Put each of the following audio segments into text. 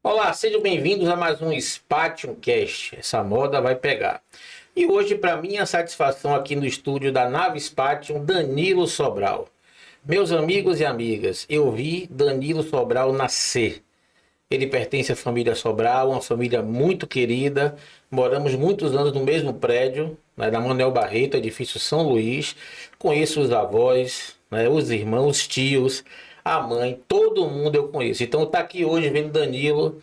Olá, sejam bem-vindos a mais um Spatium Cast. Essa moda vai pegar. E hoje, para minha satisfação, aqui no estúdio da Nave Spatium, Danilo Sobral. Meus amigos e amigas, eu vi Danilo Sobral nascer. Ele pertence à família Sobral, uma família muito querida. Moramos muitos anos no mesmo prédio, né, na Manuel Barreto, edifício São Luís. Conheço os avós, né, os irmãos, os tios, a mãe, todo mundo eu conheço. Então tá aqui hoje vendo Danilo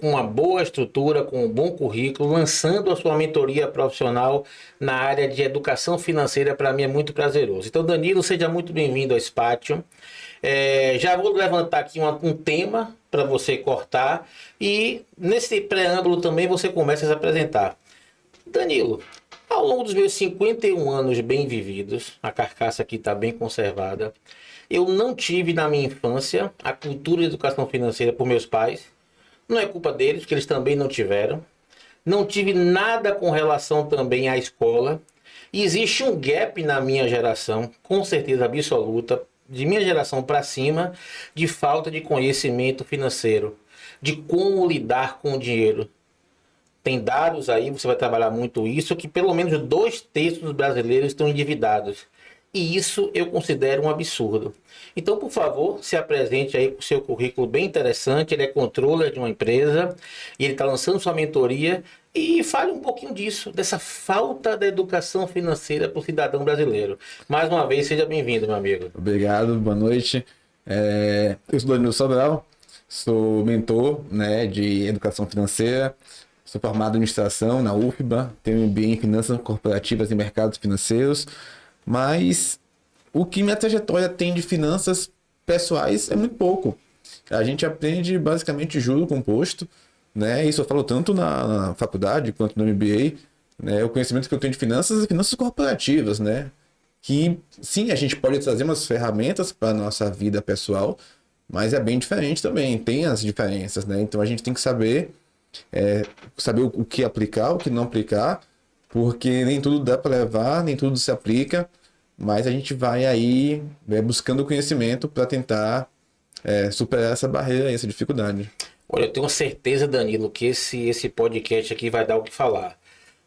com uma boa estrutura, com um bom currículo, lançando a sua mentoria profissional na área de educação financeira. Para mim é muito prazeroso. Então, Danilo, seja muito bem-vindo ao Spatium. Já vou levantar aqui um tema para você cortar e nesse preâmbulo também você começa a se apresentar. Danilo, ao longo dos meus 51 anos bem vividos, a carcaça aqui está bem conservada, eu não tive na minha infância a cultura de educação financeira por meus pais. Não é culpa deles, que eles também não tiveram. Não tive nada com relação também à escola. E existe um gap na minha geração, com certeza absoluta, de minha geração para cima, de falta de conhecimento financeiro, de como lidar com o dinheiro. Tem dados aí, você vai trabalhar muito isso, que pelo menos 2/3 dos brasileiros estão endividados. E isso eu considero um absurdo. Então, por favor, se apresente aí com o seu currículo bem interessante. Ele é controller de uma empresa e ele está lançando sua mentoria. E fale um pouquinho disso, dessa falta da educação financeira para o cidadão brasileiro. Mais uma vez, seja bem-vindo, meu amigo. Obrigado, boa noite. Eu sou Danilo Sobral, sou mentor, né, de educação financeira, sou formado em administração na UFBA, tenho MBA em finanças corporativas e mercados financeiros, mas o que minha trajetória tem de finanças pessoais é muito pouco. A gente aprende basicamente juro composto, né? Isso eu falo tanto na faculdade quanto no MBA, né? O conhecimento que eu tenho de finanças e finanças corporativas, né? Que sim, a gente pode trazer umas ferramentas para a nossa vida pessoal, mas é bem diferente também, tem as diferenças, né? Então a gente tem que saber o que aplicar, o que não aplicar, porque nem tudo dá para levar, nem tudo se aplica, mas a gente vai aí buscando conhecimento para tentar superar essa barreira, essa dificuldade. Olha, eu tenho certeza, Danilo, que esse podcast aqui vai dar o que falar.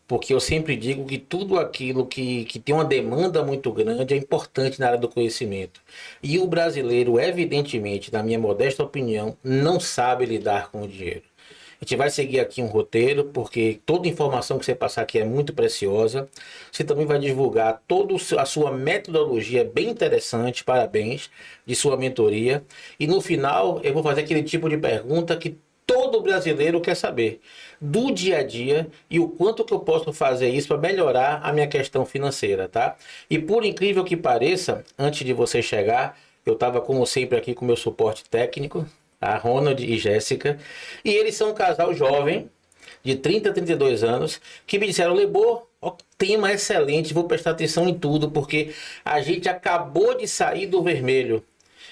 Porque eu sempre digo que tudo aquilo que tem uma demanda muito grande é importante na área do conhecimento. E o brasileiro, evidentemente, na minha modesta opinião, não sabe lidar com o dinheiro. A gente vai seguir aqui um roteiro, porque toda informação que você passar aqui é muito preciosa. Você também vai divulgar toda a sua metodologia, bem interessante, parabéns, de sua mentoria. E no final, eu vou fazer aquele tipo de pergunta que todo brasileiro quer saber, do dia a dia e o quanto que eu posso fazer isso para melhorar a minha questão financeira, tá? E por incrível que pareça, antes de você chegar, eu estava como sempre aqui com o meu suporte técnico, a Ronald e Jéssica, e eles são um casal jovem, de 30 a 32 anos, que me disseram: Lebô, ó, tema excelente, vou prestar atenção em tudo, porque a gente acabou de sair do vermelho.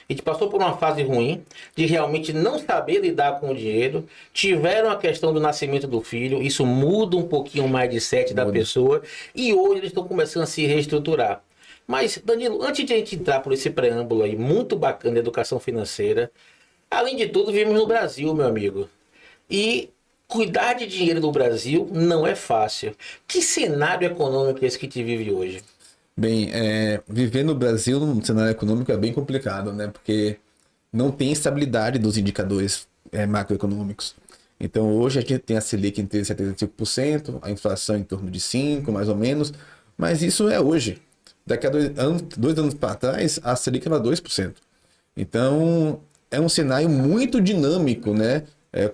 A gente passou por uma fase ruim, de realmente não saber lidar com o dinheiro, tiveram a questão do nascimento do filho, isso muda um pouquinho o mindset da pessoa, e hoje eles estão começando a se reestruturar. Mas, Danilo, antes de a gente entrar por esse preâmbulo aí, muito bacana de educação financeira, além de tudo, vivemos no Brasil, meu amigo. E cuidar de dinheiro no Brasil não é fácil. Que cenário econômico é esse que te vive hoje? Bem, viver no Brasil num cenário econômico é bem complicado, né? Porque não tem estabilidade dos indicadores macroeconômicos. Então, hoje a gente tem a Selic em 75%, a inflação em torno de 5%, mais ou menos, mas isso é hoje. Daqui a 2 anos para trás, a Selic era 2%. Então, é um cenário muito dinâmico, né?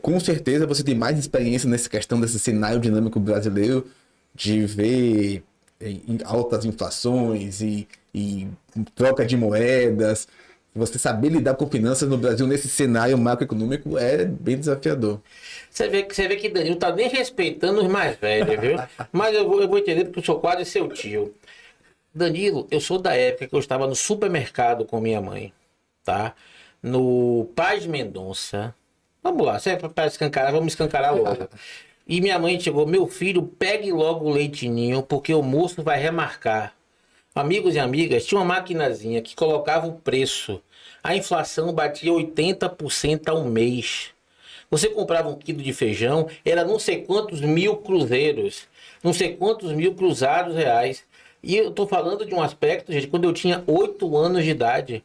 Com certeza você tem mais experiência nessa questão desse cenário dinâmico brasileiro, de ver em altas inflações e troca de moedas. Você saber lidar com finanças no Brasil nesse cenário macroeconômico é bem desafiador. Você vê que Danilo tá nem respeitando os mais velhos, viu? Mas eu vou entender porque eu sou quase seu tio. Danilo, eu sou da época que eu estava no supermercado com minha mãe, tá? No Paz Mendonça. Vamos lá, se é para escancarar, vamos escancarar logo. E minha mãe chegou: meu filho, pegue logo o leitinho, porque o moço vai remarcar. Amigos e amigas, tinha uma maquinazinha que colocava o preço. A inflação batia 80% ao mês. Você comprava um quilo de feijão, era não sei quantos mil cruzeiros, não sei quantos mil cruzados reais. E eu estou falando de um aspecto, gente, quando eu tinha 8 anos de idade.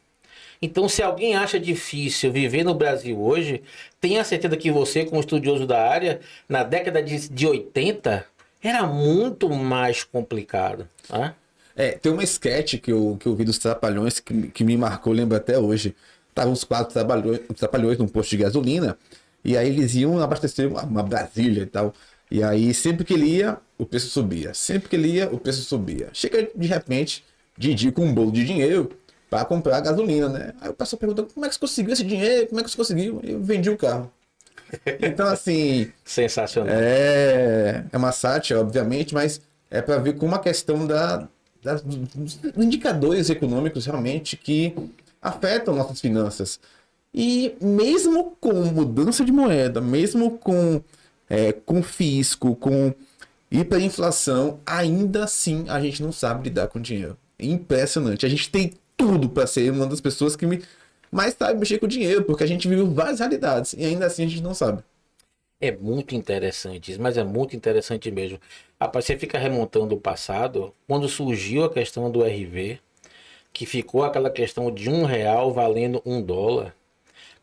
Então, se alguém acha difícil viver no Brasil hoje, tenha certeza que você, como estudioso da área, na década de 80, era muito mais complicado. Tá? Tem uma sketch que eu vi dos Trapalhões que me marcou, lembro até hoje. Estavam os quatro trapalhões num posto de gasolina, e aí eles iam abastecer uma Brasília e tal. E aí, sempre que ele ia, o preço subia. Sempre que ele ia, o preço subia. Chega de repente, Didi com um bolo de dinheiro para comprar gasolina, né? Aí o pessoal pergunta: como é que você conseguiu esse dinheiro? Como é que você conseguiu? Eu vendi o carro. Então, assim, Sensacional. é uma sátira, obviamente, mas é para ver como a questão dos indicadores econômicos realmente que afetam nossas finanças. E mesmo com mudança de moeda, mesmo com fisco, com hiperinflação, ainda assim a gente não sabe lidar com dinheiro. É impressionante. A gente tem tudo para ser uma das pessoas que mais sabe mexer com dinheiro, porque a gente vive várias realidades e ainda assim a gente não sabe. É muito interessante isso, mas é muito interessante mesmo. Rapaz, você fica remontando o passado, quando surgiu a questão do RV, que ficou aquela questão de R$ 1 valendo US$ 1,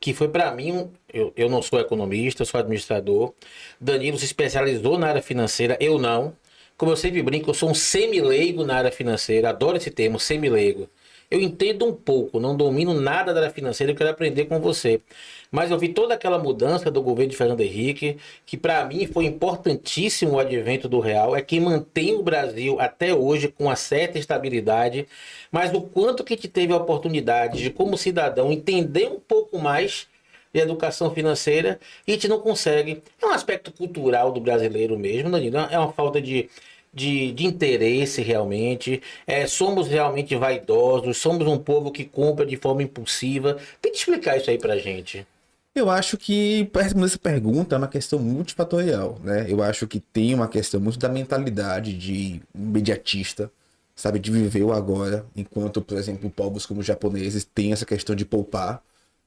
que foi para mim, eu não sou economista, sou administrador. Danilo se especializou na área financeira, eu não. Como eu sempre brinco, eu sou um semileigo na área financeira, adoro esse termo, semileigo. Eu entendo um pouco, não domino nada da área financeira, eu quero aprender com você. Mas eu vi toda aquela mudança do governo de Fernando Henrique, que para mim foi importantíssimo o advento do real, é quem mantém o Brasil até hoje com uma certa estabilidade, mas o quanto que te teve a oportunidade de, como cidadão, entender um pouco mais de educação financeira e a gente não consegue. É um aspecto cultural do brasileiro mesmo, Danilo, é uma falta de interesse realmente. Somos realmente vaidosos, somos um povo que compra de forma impulsiva. Tem que explicar isso aí pra gente. Eu acho que, para responder essa pergunta, é uma questão multifatorial, né? Eu acho que tem uma questão muito da mentalidade de imediatista, sabe? De viver o agora, enquanto, por exemplo, povos como os japoneses têm essa questão de poupar,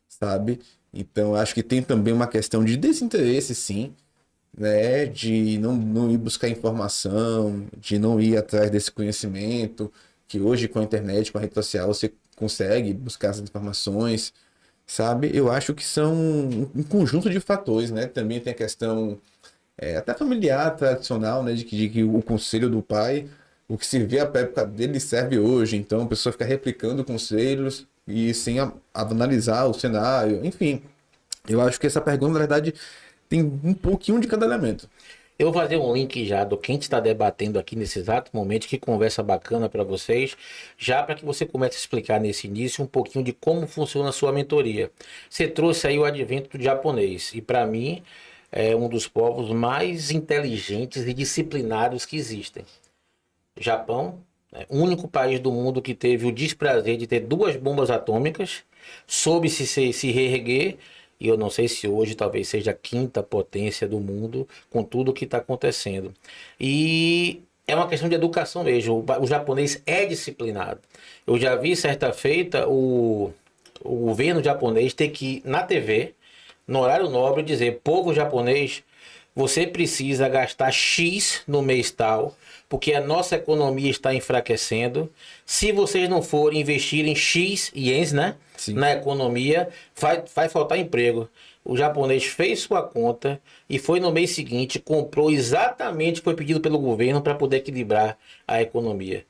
sabe? Então, eu acho que tem também uma questão de desinteresse, sim, né? De não ir buscar informação, de não ir atrás desse conhecimento, que hoje com a internet, com a rede social, você consegue buscar essas informações, sabe? Eu acho que são um conjunto de fatores, né? Também tem a questão até familiar, tradicional, né? De que o conselho do pai, o que se vê à época dele serve hoje. Então a pessoa fica replicando conselhos e sem analisar o cenário. Enfim, eu acho que essa pergunta, na verdade, tem um pouquinho de cada elemento. Eu vou fazer um link já do que a gente está debatendo aqui nesse exato momento, que conversa bacana para vocês, já para que você comece a explicar nesse início um pouquinho de como funciona a sua mentoria. Você trouxe aí o advento do japonês, e para mim é um dos povos mais inteligentes e disciplinados que existem. Japão, o único país do mundo que teve o desprazer de ter 2 bombas atômicas, soube se reerguer, e eu não sei se hoje talvez seja a quinta potência do mundo, com tudo o que está acontecendo. E é uma questão de educação mesmo, o japonês é disciplinado. Eu já vi certa feita o governo japonês ter que ir na TV, no horário nobre, dizer: povo japonês, você precisa gastar X no mês tal, porque a nossa economia está enfraquecendo. Se vocês não forem investir em X ienes, né, Sim. na economia, vai faltar emprego. O japonês fez sua conta e foi no mês seguinte, comprou exatamente o que foi pedido pelo governo para poder equilibrar a economia.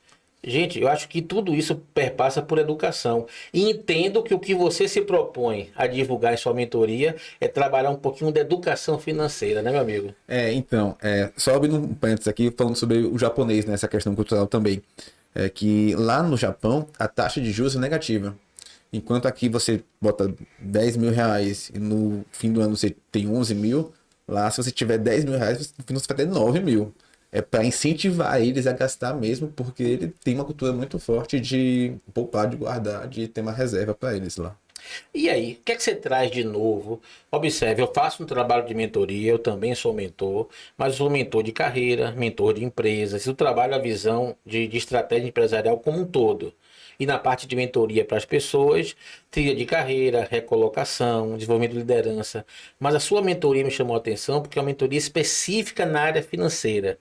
Gente, eu acho que tudo isso perpassa por educação. E entendo que o que você se propõe a divulgar em sua mentoria é trabalhar um pouquinho da educação financeira, né, meu amigo? Então, só abrindo um parênteses aqui, falando sobre o japonês, né, essa questão cultural também. É que lá no Japão, a taxa de juros é negativa. Enquanto aqui você bota 10 mil reais e no fim do ano você tem 11 mil, lá se você tiver 10 mil reais, no final você vai ter 9 mil. É para incentivar eles a gastar mesmo, porque ele tem uma cultura muito forte de poupar, de guardar, de ter uma reserva para eles lá. E aí, o que é que você traz de novo? Observe, eu faço um trabalho de mentoria, eu também sou mentor, mas sou mentor de carreira, mentor de empresas. Eu trabalho a visão de estratégia empresarial como um todo. E na parte de mentoria para as pessoas, trilha de carreira, recolocação, desenvolvimento de liderança. Mas a sua mentoria me chamou a atenção porque é uma mentoria específica na área financeira.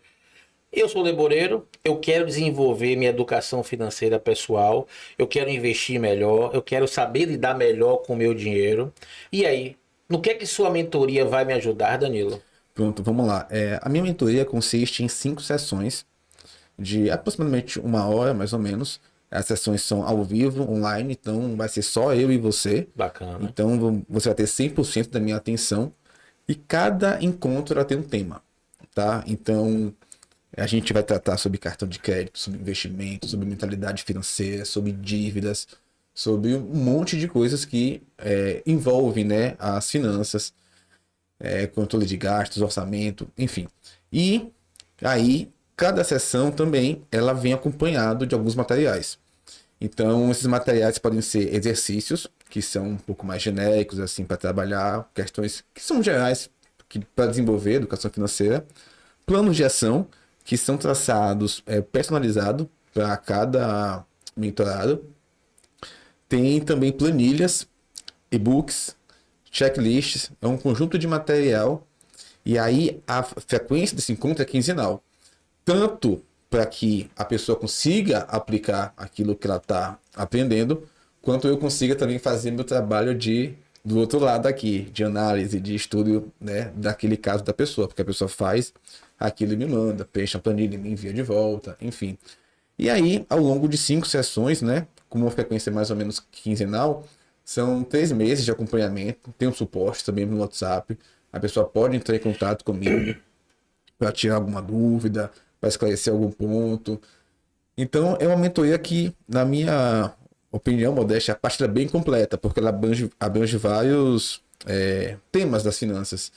Eu sou laboreiro, eu quero desenvolver minha educação financeira pessoal, eu quero investir melhor, eu quero saber lidar melhor com o meu dinheiro. E aí, no que é que sua mentoria vai me ajudar, Danilo? Pronto, vamos lá. A minha mentoria consiste em 5 sessões de aproximadamente 1 hora, mais ou menos. As sessões são ao vivo, online, então vai ser só eu e você. Bacana. Então você vai ter 100% da minha atenção e cada encontro ela tem um tema, tá? Então a gente vai tratar sobre cartão de crédito, sobre investimento, sobre mentalidade financeira, sobre dívidas, sobre um monte de coisas que envolvem, né, as finanças, controle de gastos, orçamento, enfim. E aí cada sessão também ela vem acompanhado de alguns materiais. Então esses materiais podem ser exercícios que são um pouco mais genéricos assim para trabalhar questões que são gerais para desenvolver educação financeira, planos de ação que são traçados personalizado para cada mentorado. Tem também planilhas, e-books, checklists, é um conjunto de material e aí a frequência desse encontro é quinzenal. Tanto para que a pessoa consiga aplicar aquilo que ela está aprendendo, quanto eu consiga também fazer meu trabalho do outro lado aqui, de análise, de estudo, né, daquele caso da pessoa, porque a pessoa faz aquilo e me manda, preenche a planilha, me envia de volta, enfim. E aí, ao longo de 5 sessões, né, com uma frequência mais ou menos quinzenal, são 3 meses de acompanhamento, tem um suporte também no WhatsApp, a pessoa pode entrar em contato comigo para tirar alguma dúvida, para esclarecer algum ponto. Então, é uma mentoria que, na minha opinião, modéstia, a parte é bem completa, porque ela abrange vários temas das finanças.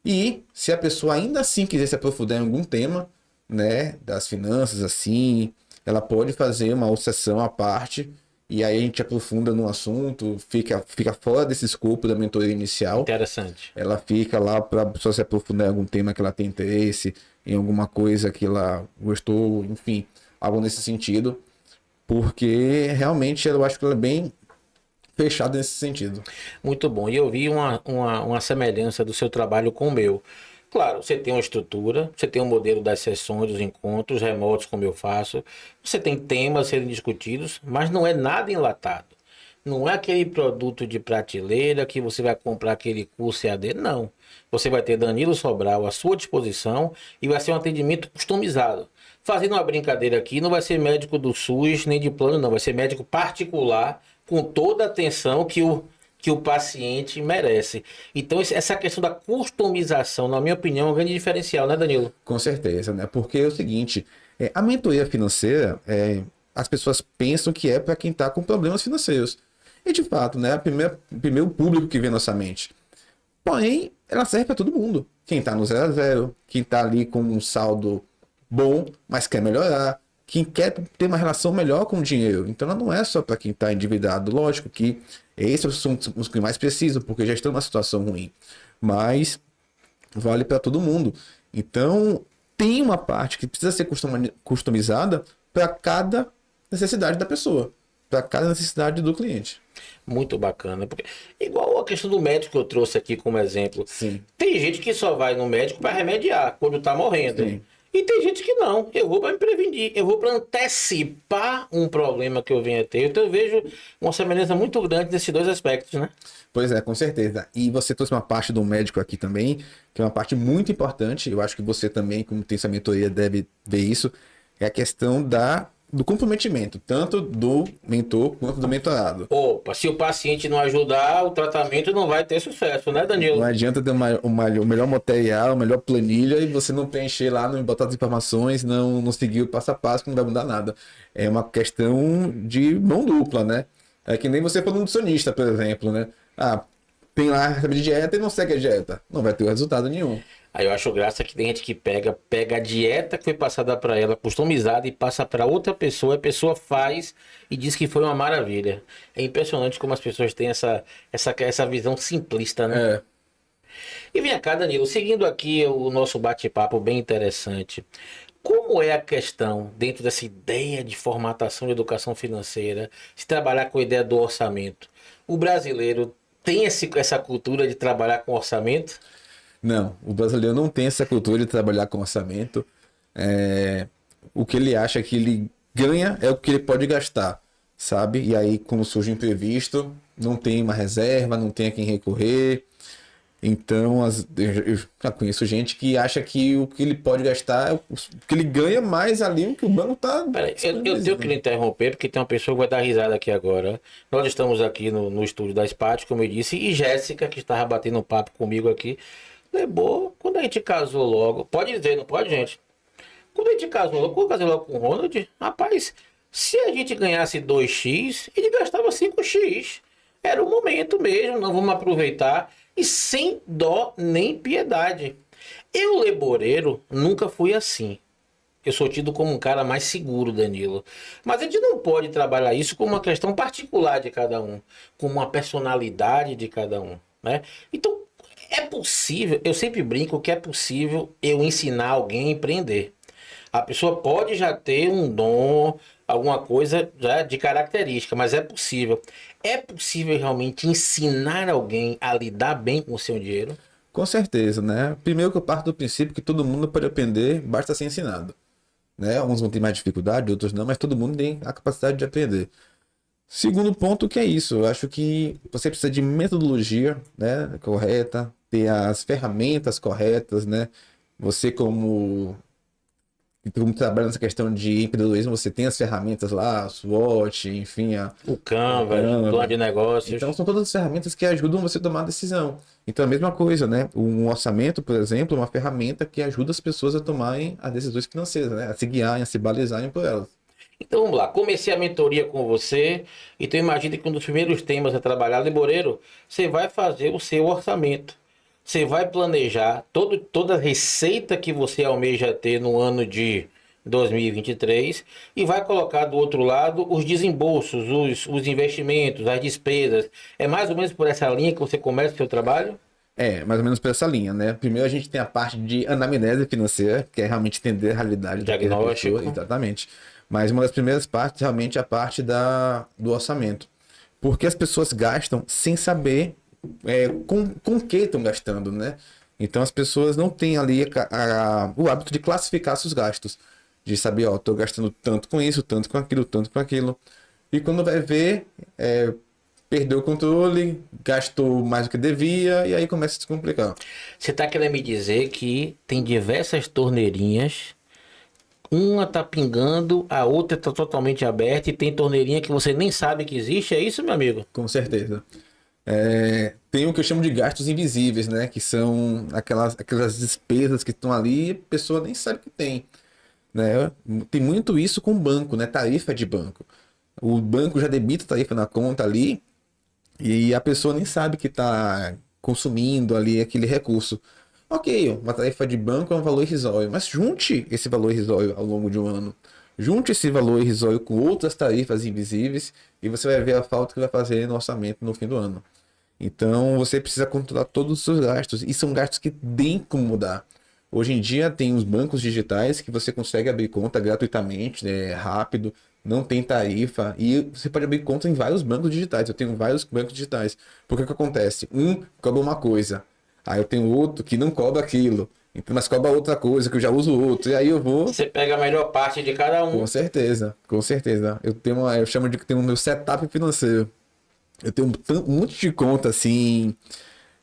E se a pessoa ainda assim quiser se aprofundar em algum tema, né, das finanças, assim, ela pode fazer uma outra sessão à parte, e aí a gente aprofunda no assunto, fica fora desse escopo da mentoria inicial. Interessante. Ela fica lá para a pessoa se aprofundar em algum tema que ela tem interesse, em alguma coisa que ela gostou, enfim, algo nesse sentido, porque realmente eu acho que ela é bem fechada nesse sentido. Muito bom. E eu vi uma semelhança do seu trabalho com o meu. Claro, você tem uma estrutura, você tem um modelo das sessões, dos encontros remotos, como eu faço. Você tem temas a serem discutidos, mas não é nada enlatado. Não é aquele produto de prateleira que você vai comprar aquele curso EAD, não. Você vai ter Danilo Sobral à sua disposição e vai ser um atendimento customizado. Fazendo uma brincadeira aqui, não vai ser médico do SUS nem de plano, não. Vai ser médico particular com toda a atenção que o paciente merece. Então, essa questão da customização, na minha opinião, é um grande diferencial, né, Danilo? Com certeza, né? Porque é o seguinte, a mentoria financeira, as pessoas pensam que é para quem está com problemas financeiros. E de fato, né? O primeiro público que vem na nossa mente. Porém, ela serve para todo mundo. Quem está no 0 a 0, quem está ali com um saldo bom, mas quer melhorar, quem quer ter uma relação melhor com o dinheiro. Então, ela não é só para quem está endividado. Lógico que esses são os que mais precisam, porque já estão numa situação ruim. Mas vale para todo mundo. Então, tem uma parte que precisa ser customizada para cada necessidade da pessoa, para cada necessidade do cliente. Muito bacana. Porque, igual a questão do médico que eu trouxe aqui como exemplo. Sim. Tem gente que só vai no médico para remediar quando está morrendo. Sim. E tem gente que não. Eu vou para me prevenir. Eu vou para antecipar um problema que eu venha ter. Então eu vejo uma semelhança muito grande nesses dois aspectos, né? Pois é, com certeza. E você trouxe uma parte do médico aqui também, que é uma parte muito importante. Eu acho que você também, como tem essa mentoria, deve ver isso. É a questão do comprometimento, tanto do mentor quanto do mentorado. Opa, se o paciente não ajudar, o tratamento não vai ter sucesso, né, Danilo? Não adianta ter o melhor material, a melhor planilha e você não preencher lá, não botar as informações, não seguir o passo a passo, que não vai mudar nada. É uma questão de mão dupla, né? É que nem você for um nutricionista, por exemplo, né? tem lá a receita de dieta e não segue a dieta. Não vai ter resultado nenhum. Aí eu acho graça que tem gente que pega a dieta que foi passada para ela, customizada, e passa para outra pessoa, a pessoa faz e diz que foi uma maravilha. É impressionante como as pessoas têm essa visão simplista, né? É. E vem cá, Danilo, seguindo aqui o nosso bate-papo bem interessante. Como é a questão, dentro dessa ideia de formatação de educação financeira, se trabalhar com a ideia do orçamento? O brasileiro tem essa cultura de trabalhar com orçamento? Não, o brasileiro não tem essa cultura de trabalhar com orçamento. O que ele acha que ele ganha é o que ele pode gastar, sabe? E aí, quando surge um imprevisto, não tem uma reserva, não tem a quem recorrer. Então, eu já conheço gente que acha que o que ele pode gastar é o que ele ganha mais ali o que o banco está. Peraí, eu tenho que lhe interromper, porque tem uma pessoa que vai dar risada aqui agora. Nós estamos aqui no estúdio da SPAT, como eu disse, e Jéssica, que estava batendo um papo comigo aqui, lembrou, quando a gente casou logo, pode dizer, não pode, gente? Quando a gente casou logo, quando eu casei logo com o Ronald, rapaz, se a gente ganhasse 2x, ele gastava 5x. Era o momento mesmo, não vamos aproveitar. E sem dó nem piedade. Eu, leboreiro, nunca fui assim. Eu sou tido como um cara mais seguro, Danilo. Mas a gente não pode trabalhar isso como uma questão particular de cada um, como uma personalidade de cada um, né? Então, é possível, eu sempre brinco que é possível eu ensinar alguém a empreender. A pessoa pode já ter um dom, alguma coisa já de característica, mas é possível. É possível realmente ensinar alguém a lidar bem com o seu dinheiro? Com certeza, né? Primeiro que eu parto do princípio que todo mundo pode aprender, basta ser ensinado. Né? Uns vão ter mais dificuldade, outros não, mas todo mundo tem a capacidade de aprender. Segundo ponto que é isso, eu acho que você precisa de metodologia, né, correta, ter as ferramentas corretas, né? Você como trabalha nessa questão de empreendedorismo, você tem as ferramentas lá, a SWOT, enfim, O Canva, plano de negócios. Então são todas as ferramentas que ajudam você a tomar a decisão. Então é a mesma coisa, né? Um orçamento, por exemplo, é uma ferramenta que ajuda as pessoas a tomarem as decisões financeiras, né? A se guiarem, a se balizarem por elas. Então vamos lá, comecei a mentoria com você, então imagine que um dos primeiros temas a trabalhar, Leboreiro, você vai fazer o seu orçamento. Você vai planejar toda a receita que você almeja ter no ano de 2023 e vai colocar do outro lado os desembolsos, os investimentos, as despesas. É mais ou menos por essa linha que você começa o seu trabalho? É, mais ou menos por essa linha, né? Primeiro a gente tem a parte de anamnese financeira, que é realmente entender a realidade daquela Diagnóstico. pessoa. Exatamente. Mas uma das primeiras partes realmente é a parte do orçamento. Porque as pessoas gastam sem saber com o que estão gastando, né? Então as pessoas não têm ali o hábito de classificar seus gastos. De saber, ó, tô gastando tanto com isso, tanto com aquilo, tanto com aquilo. E quando vai ver, perdeu o controle, gastou mais do que devia, e aí começa a se complicar. Você está querendo me dizer que tem diversas torneirinhas, uma tá pingando, a outra tá totalmente aberta e tem torneirinha que você nem sabe que existe, é isso, meu amigo? Com certeza. Tem o que eu chamo de gastos invisíveis, né? Que são aquelas despesas que estão ali e a pessoa nem sabe que tem. Né? Tem muito isso com o banco, né? Tarifa de banco. O banco já debita tarifa na conta ali e a pessoa nem sabe que está consumindo ali aquele recurso. Ok, uma tarifa de banco é um valor irrisório, mas junte esse valor irrisório ao longo de um ano. Junte esse valor irrisório com outras tarifas invisíveis e você vai ver a falta que vai fazer no orçamento no fim do ano. Então você precisa controlar todos os seus gastos e são gastos que tem como mudar. Hoje em dia tem os bancos digitais que você consegue abrir conta gratuitamente, né, rápido, não tem tarifa e você pode abrir conta em vários bancos digitais. Eu tenho vários bancos digitais. Porque o que acontece? Um cobra uma coisa, aí eu tenho outro que não cobra aquilo, mas cobra outra coisa que eu já uso outro e aí eu vou. Você pega a melhor parte de cada um. Com certeza, com certeza. Eu chamo de que tem o meu setup financeiro. Eu tenho um monte de conta assim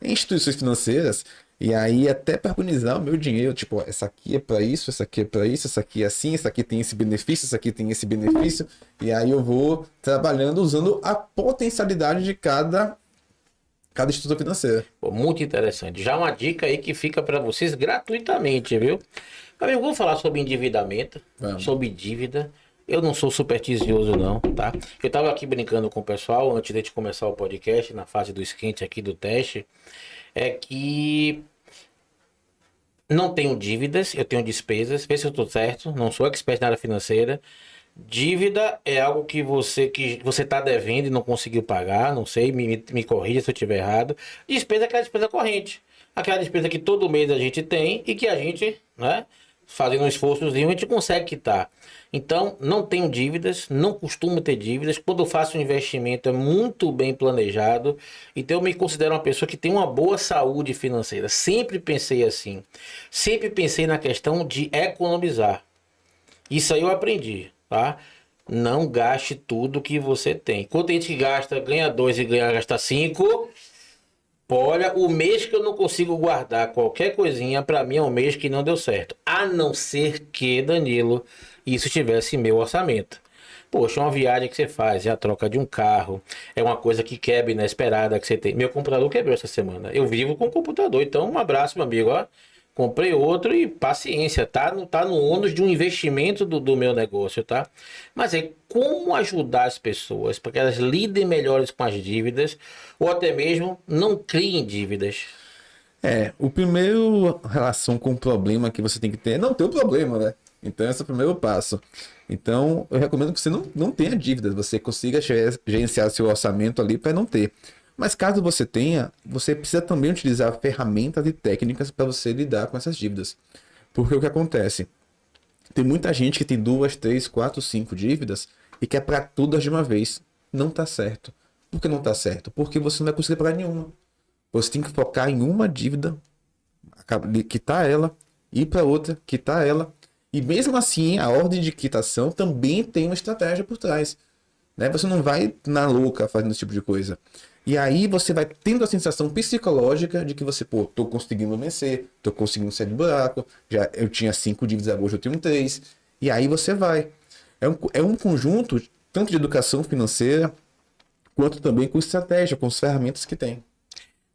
em instituições financeiras. E aí, até para organizar o meu dinheiro, tipo, ó, essa aqui é para isso, essa aqui é para isso, essa aqui é assim, essa aqui tem esse benefício, essa aqui tem esse benefício. E aí eu vou trabalhando usando a potencialidade de cada instituição financeira. Pô, muito interessante. Já uma dica aí que fica para vocês gratuitamente, viu? Amigo, vamos falar sobre endividamento, Vamos. sobre dívida. Eu não sou supersticioso não, tá? Eu tava aqui brincando com o pessoal antes de gente começar o podcast, na fase do esquente aqui do teste, é que não tenho dívidas, eu tenho despesas, vê se eu tô certo, não sou expert na área financeira. Dívida é algo que você tá devendo e não conseguiu pagar, não sei, me corrija se eu estiver errado. Despesa é aquela despesa corrente, aquela despesa que todo mês a gente tem e que a gente, né, fazendo um esforçozinho, a gente consegue quitar. Então, não tenho dívidas, não costumo ter dívidas. Quando eu faço um investimento é muito bem planejado. Então, eu me considero uma pessoa que tem uma boa saúde financeira. Sempre pensei assim. Sempre pensei na questão de economizar. Isso aí eu aprendi, tá? Não gaste tudo que você tem. Quando tem gente que gasta, ganha 2 e gasta 5. Olha, o mês que eu não consigo guardar qualquer coisinha, pra mim é um mês que não deu certo. A não ser que, Danilo, isso estivesse em meu orçamento. Poxa, uma viagem que você faz, é a troca de um carro, é uma coisa que quebra inesperada que você tem. Meu computador quebrou essa semana. Eu vivo com o computador, então um abraço, meu amigo, ó. Comprei outro e paciência, tá no ônus de um investimento do meu negócio, tá? Mas é como ajudar as pessoas para que elas lidem melhores com as dívidas ou até mesmo não criem dívidas. O primeiro relação com o problema que você tem que ter é não ter o problema, né? Então, esse é o primeiro passo. Então, eu recomendo que você não tenha dívidas, você consiga gerenciar seu orçamento ali para não ter. Mas caso você tenha, você precisa também utilizar ferramentas e técnicas para você lidar com essas dívidas. Porque o que acontece? Tem muita gente que tem 2, 3, 4, 5 dívidas e quer para todas de uma vez. Não tá certo. Por que não tá certo? Porque você não vai conseguir pagar nenhuma. Você tem que focar em uma dívida, quitar ela, ir para outra, quitar ela. E mesmo assim, a ordem de quitação também tem uma estratégia por trás, né? Você não vai na louca fazendo esse tipo de coisa. E aí você vai tendo a sensação psicológica de que você, pô, tô conseguindo vencer, tô conseguindo sair do buraco, já eu tinha 5 dívidas, hoje eu tenho 3. E aí você vai. É um conjunto tanto de educação financeira, quanto também com estratégia, com as ferramentas que tem.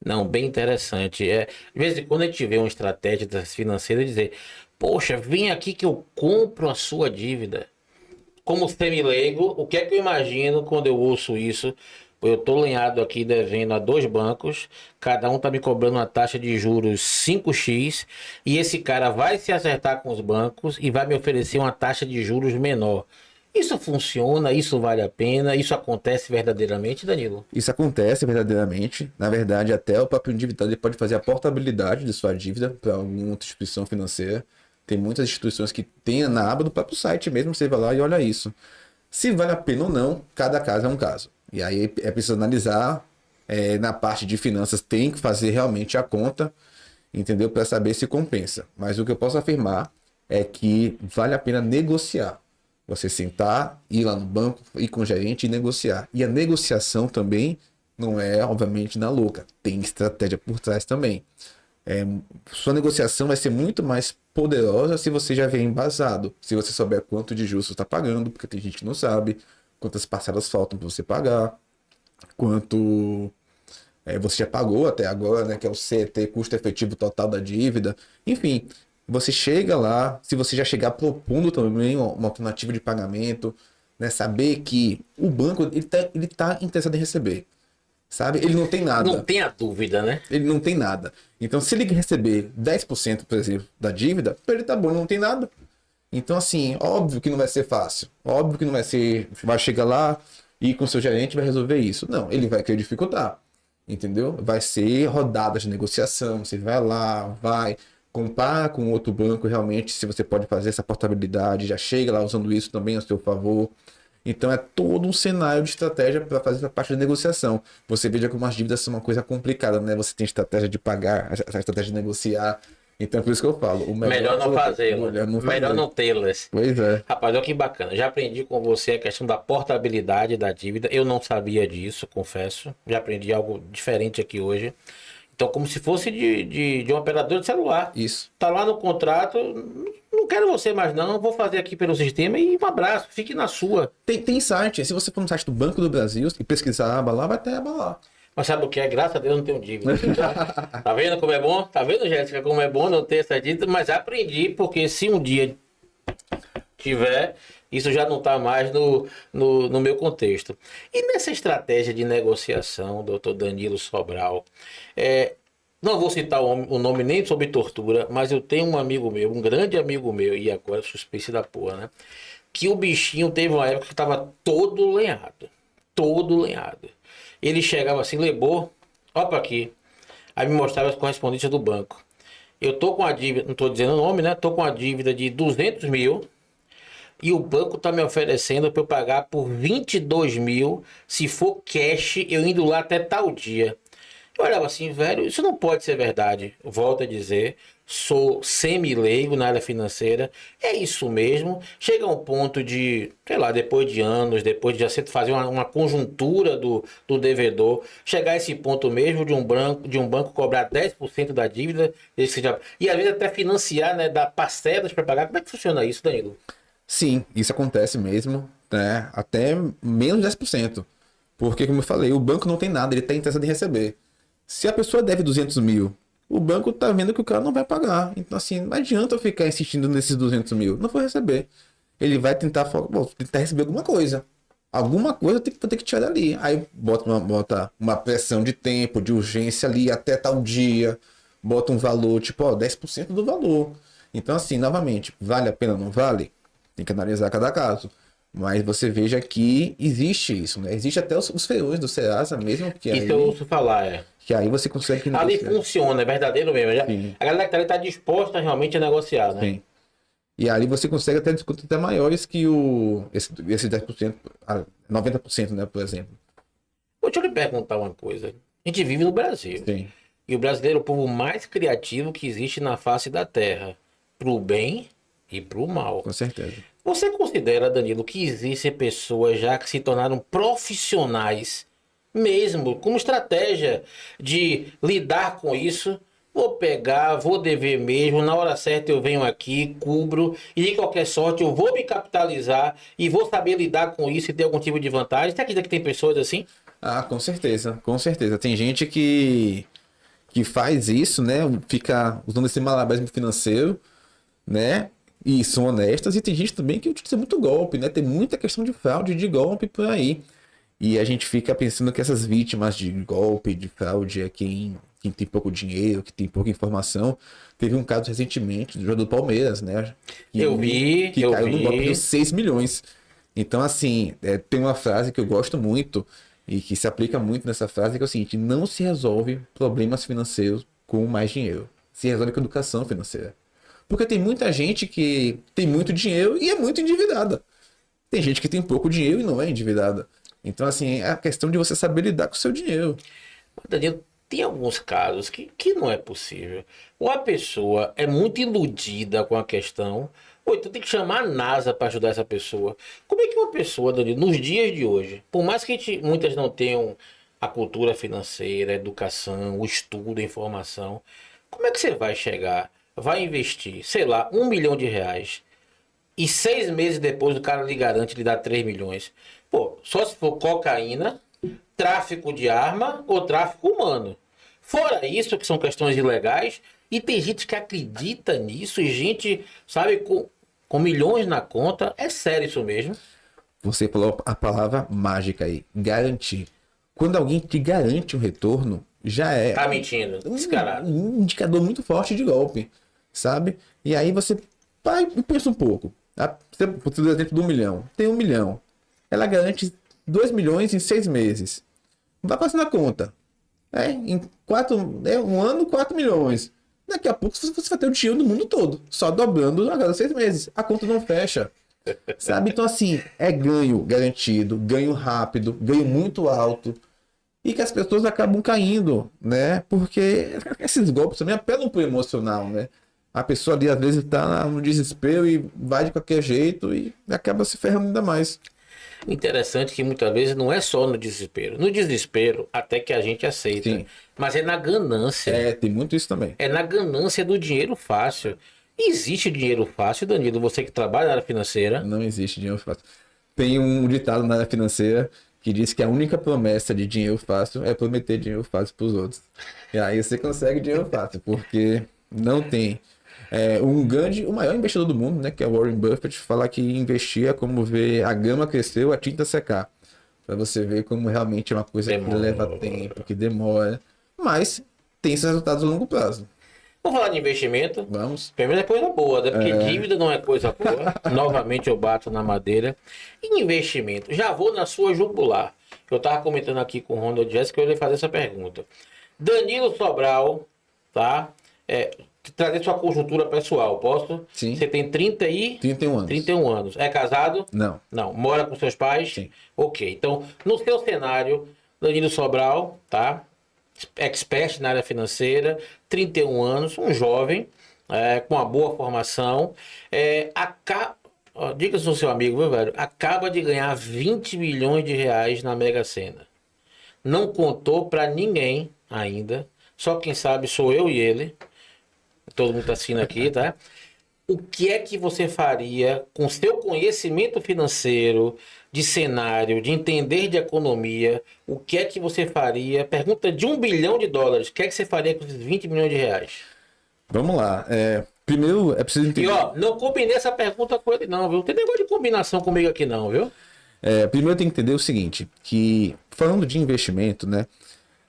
Não, bem interessante. De vez em quando a gente vê uma estratégia financeira e dizer, poxa, vem aqui que eu compro a sua dívida. Como semi-leigo, o que é que eu imagino quando eu ouço isso? Eu tô lenhado aqui devendo a 2 bancos, cada um tá me cobrando uma taxa de juros 5x, e esse cara vai se acertar com os bancos e vai me oferecer uma taxa de juros menor. Isso funciona? Isso vale a pena? Isso acontece verdadeiramente, Danilo? Isso acontece verdadeiramente. Na verdade, até o próprio endividado ele pode fazer a portabilidade de sua dívida para alguma outra instituição financeira. Tem muitas instituições que têm na aba do próprio site mesmo, você vai lá e olha isso. Se vale a pena ou não, cada caso é um caso. E aí é preciso analisar, na parte de finanças tem que fazer realmente a conta, entendeu? Para saber se compensa. Mas o que eu posso afirmar é que vale a pena negociar. Você sentar, ir lá no banco, ir com o gerente e negociar. E a negociação também não é, obviamente, na louca. Tem estratégia por trás também. Sua negociação vai ser muito mais poderosa se você já vier embasado. Se você souber quanto de juros você está pagando, porque tem gente que não sabe. Quantas parcelas faltam para você pagar. Quanto você já pagou até agora, né? Que é o CET, custo efetivo total da dívida. Enfim, você chega lá, se você já chegar propondo também uma alternativa de pagamento, né? Saber que o banco ele tá interessado em receber, sabe? Ele não tem nada. Não tenha dúvida, né? Ele não tem nada. Então, se ele receber 10%, por exemplo, da dívida, para ele tá bom, ele não tem nada. Então, assim, óbvio que não vai ser fácil. Óbvio que não vai ser, vai chegar lá e com seu gerente vai resolver isso. Não, ele vai querer dificultar, entendeu? Vai ser rodadas de negociação, você vai lá, vai comprar com outro banco realmente, se você pode fazer essa portabilidade, já chega lá usando isso também a seu favor. Então é todo um cenário de estratégia para fazer essa parte de negociação. Você veja como as dívidas são uma coisa complicada, né? Você tem estratégia de pagar, a estratégia de negociar. Então é por isso que eu falo. O Melhor não fazê-lo. Melhor não tê-las. Pois é. Rapaz, olha que bacana. Já aprendi com você a questão da portabilidade da dívida. Eu não sabia disso, confesso. Já aprendi algo diferente aqui hoje. Então, como se fosse de um operador de celular. Isso. Tá lá no contrato, não quero você mais não, vou fazer aqui pelo sistema e um abraço, fique na sua. Tem site, se você for no site do Banco do Brasil e pesquisar a aba lá, vai ter a aba lá. Mas sabe o que é? Graças a Deus eu não tenho dívida. Tá vendo como é bom? Tá vendo, Jéssica, como é bom não ter essa dívida? Mas aprendi, porque se um dia tiver, isso já não está mais no meu contexto. E nessa estratégia de negociação, doutor Danilo Sobral, não vou citar o nome nem sobre tortura, mas eu tenho um amigo meu, um grande amigo meu, e agora suspense da porra, né? Que o bichinho teve uma época que estava todo lenhado. Todo lenhado. Ele chegava assim, Lebô, ó pra aqui. Aí me mostrava as correspondências do banco. Eu tô com a dívida, não tô dizendo o nome, né? Tô com a dívida de 200 mil e o banco tá me oferecendo para eu pagar por 22 mil se for cash, eu indo lá até tal dia. Eu olhava assim, velho, isso não pode ser verdade. Volto a dizer, sou semi-leigo na área financeira. É isso mesmo. Chega a um ponto de, sei lá, depois de anos, depois de já você fazer uma conjuntura do devedor, chegar a esse ponto mesmo de um banco cobrar 10% da dívida, e às vezes até financiar, né, dar parcelas para pagar. Como é que funciona isso, Danilo? Sim, isso acontece mesmo, né? Até menos de 10%. Porque, como eu falei, o banco não tem nada, ele tem intenção de receber. Se a pessoa deve 200 mil, o banco tá vendo que o cara não vai pagar. Então, assim, não adianta eu ficar insistindo nesses 200 mil. Não vou receber. Ele vai tentar receber alguma coisa. Alguma coisa eu vou ter que tirar dali. Aí bota uma pressão de tempo, de urgência ali até tal dia. Bota um valor, tipo, ó, 10% do valor. Então, assim, novamente, vale a pena ou não vale? Tem que analisar cada caso. Mas você veja que existe isso, né? Existe até os feirões do Serasa mesmo, que Isso eu ouço falar. que aí você consegue Ali negociar. funciona, é verdadeiro mesmo. Sim. A galera que tá ali tá disposta realmente a negociar, né? Sim. E ali você consegue até descontos até maiores que esse 10%, 90%, né, por exemplo. Deixa eu lhe perguntar uma coisa. A gente vive no Brasil. Sim, E o brasileiro é o povo mais criativo que existe na face da terra. Pro bem e pro mal. com certeza. Você considera, Danilo, que existem pessoas já que se tornaram profissionais, mesmo como estratégia de lidar com isso? Vou pegar, vou dever mesmo, na hora certa eu venho aqui, cubro, e de qualquer sorte eu vou me capitalizar e vou saber lidar com isso e ter algum tipo de vantagem. Você acredita que tem pessoas assim? Ah, com certeza, com certeza. Tem gente que faz isso, né? Fica usando esse malabarismo financeiro, né? E são honestas, e tem gente também que utiliza muito golpe, né? Tem muita questão de fraude, de golpe por aí. E a gente fica pensando que essas vítimas de golpe, de fraude, é quem tem pouco dinheiro, que tem pouca informação. Teve um caso recentemente do jogador do Palmeiras, né? Que caiu num golpe de 6 milhões. Então, assim, tem uma frase que eu gosto muito e que se aplica muito nessa frase, que é o seguinte: não se resolve problemas financeiros com mais dinheiro. Se resolve com educação financeira. Porque tem muita gente que tem muito dinheiro e é muito endividada. Tem gente que tem pouco dinheiro e não é endividada. Então, assim, é a questão de você saber lidar com o seu dinheiro. Danilo, tem alguns casos que não é possível. Ou a pessoa é muito iludida com a questão, ou então tem que chamar a NASA para ajudar essa pessoa. Como é que uma pessoa, Danilo, nos dias de hoje, por mais que muitas não tenham a cultura financeira, a educação, o estudo, a informação, como é que você vai chegar, vai investir, sei lá, R$ 1 milhão e 6 meses depois o cara lhe garante lhe dar 3 milhões? Pô, só se for cocaína, tráfico de arma ou tráfico humano. Fora isso, que são questões ilegais, e tem gente que acredita nisso, e gente, sabe, com milhões na conta. É sério isso mesmo? Você falou a palavra mágica aí, garantir. Quando alguém te garante um retorno, já é Tá mentindo, descarado. um indicador muito forte de golpe, sabe? E aí você vai e pensa um pouco. Você deu o exemplo do 1 milhão. Tem 1 milhão. Ela garante 2 milhões em 6 meses. Vai passando a conta. Em um ano, 4 milhões. Daqui a pouco você vai ter o dinheiro do mundo todo. Só dobrando a cada 6 meses. A conta não fecha. Sabe? Então, assim, é ganho garantido, ganho rápido, ganho muito alto. E que as pessoas acabam caindo, né? Porque esses golpes também apelam pro emocional, né? A pessoa ali, às vezes, tá no desespero e vai de qualquer jeito e acaba se ferrando ainda mais. Interessante que muitas vezes não é só no desespero. No desespero, até que a gente aceita. Sim. Mas é na ganância. Tem muito isso também. É na ganância do dinheiro fácil. Existe dinheiro fácil, Danilo? Você que trabalha na área financeira. Não existe dinheiro fácil. Tem um ditado na área financeira que diz que a única promessa de dinheiro fácil é prometer dinheiro fácil para os outros. E aí você consegue dinheiro fácil, porque não tem. O maior investidor do mundo, né, que é o Warren Buffett, fala que investir é como ver a grama crescer ou a tinta secar. Para você ver como realmente é uma coisa que leva tempo, que demora, mas tem seus resultados a longo prazo. Vamos falar de investimento? Vamos. Primeiro é coisa boa, né? Porque dívida não é coisa boa. Novamente eu bato na madeira. E investimento? Já vou na sua jugular. Eu estava comentando aqui com o Ronald Jessica que eu ia fazer essa pergunta. Danilo Sobral, tá? Trazer sua conjuntura pessoal, posso? Sim. Você tem 31 anos. 31 anos. É casado? Não. Não. Mora com seus pais? Sim. Ok. Então, no seu cenário, Danilo Sobral, tá? Expert na área financeira, 31 anos, um jovem, com uma boa formação, diga-se ao seu amigo, meu velho, acaba de ganhar 20 milhões de reais na Mega Sena. Não contou pra ninguém ainda, só quem sabe sou eu e ele, todo mundo tá assistindo aqui, tá? O que é que você faria com seu conhecimento financeiro, de cenário, de entender de economia? O que é que você faria? Pergunta de $1 bilhão. O que é que você faria com esses 20 milhões de reais? Vamos lá. Primeiro é preciso entender. E ó, não combinei essa pergunta com ele não, viu? Não tem negócio de combinação comigo aqui não, viu? Primeiro tem que entender o seguinte, que falando de investimento, né?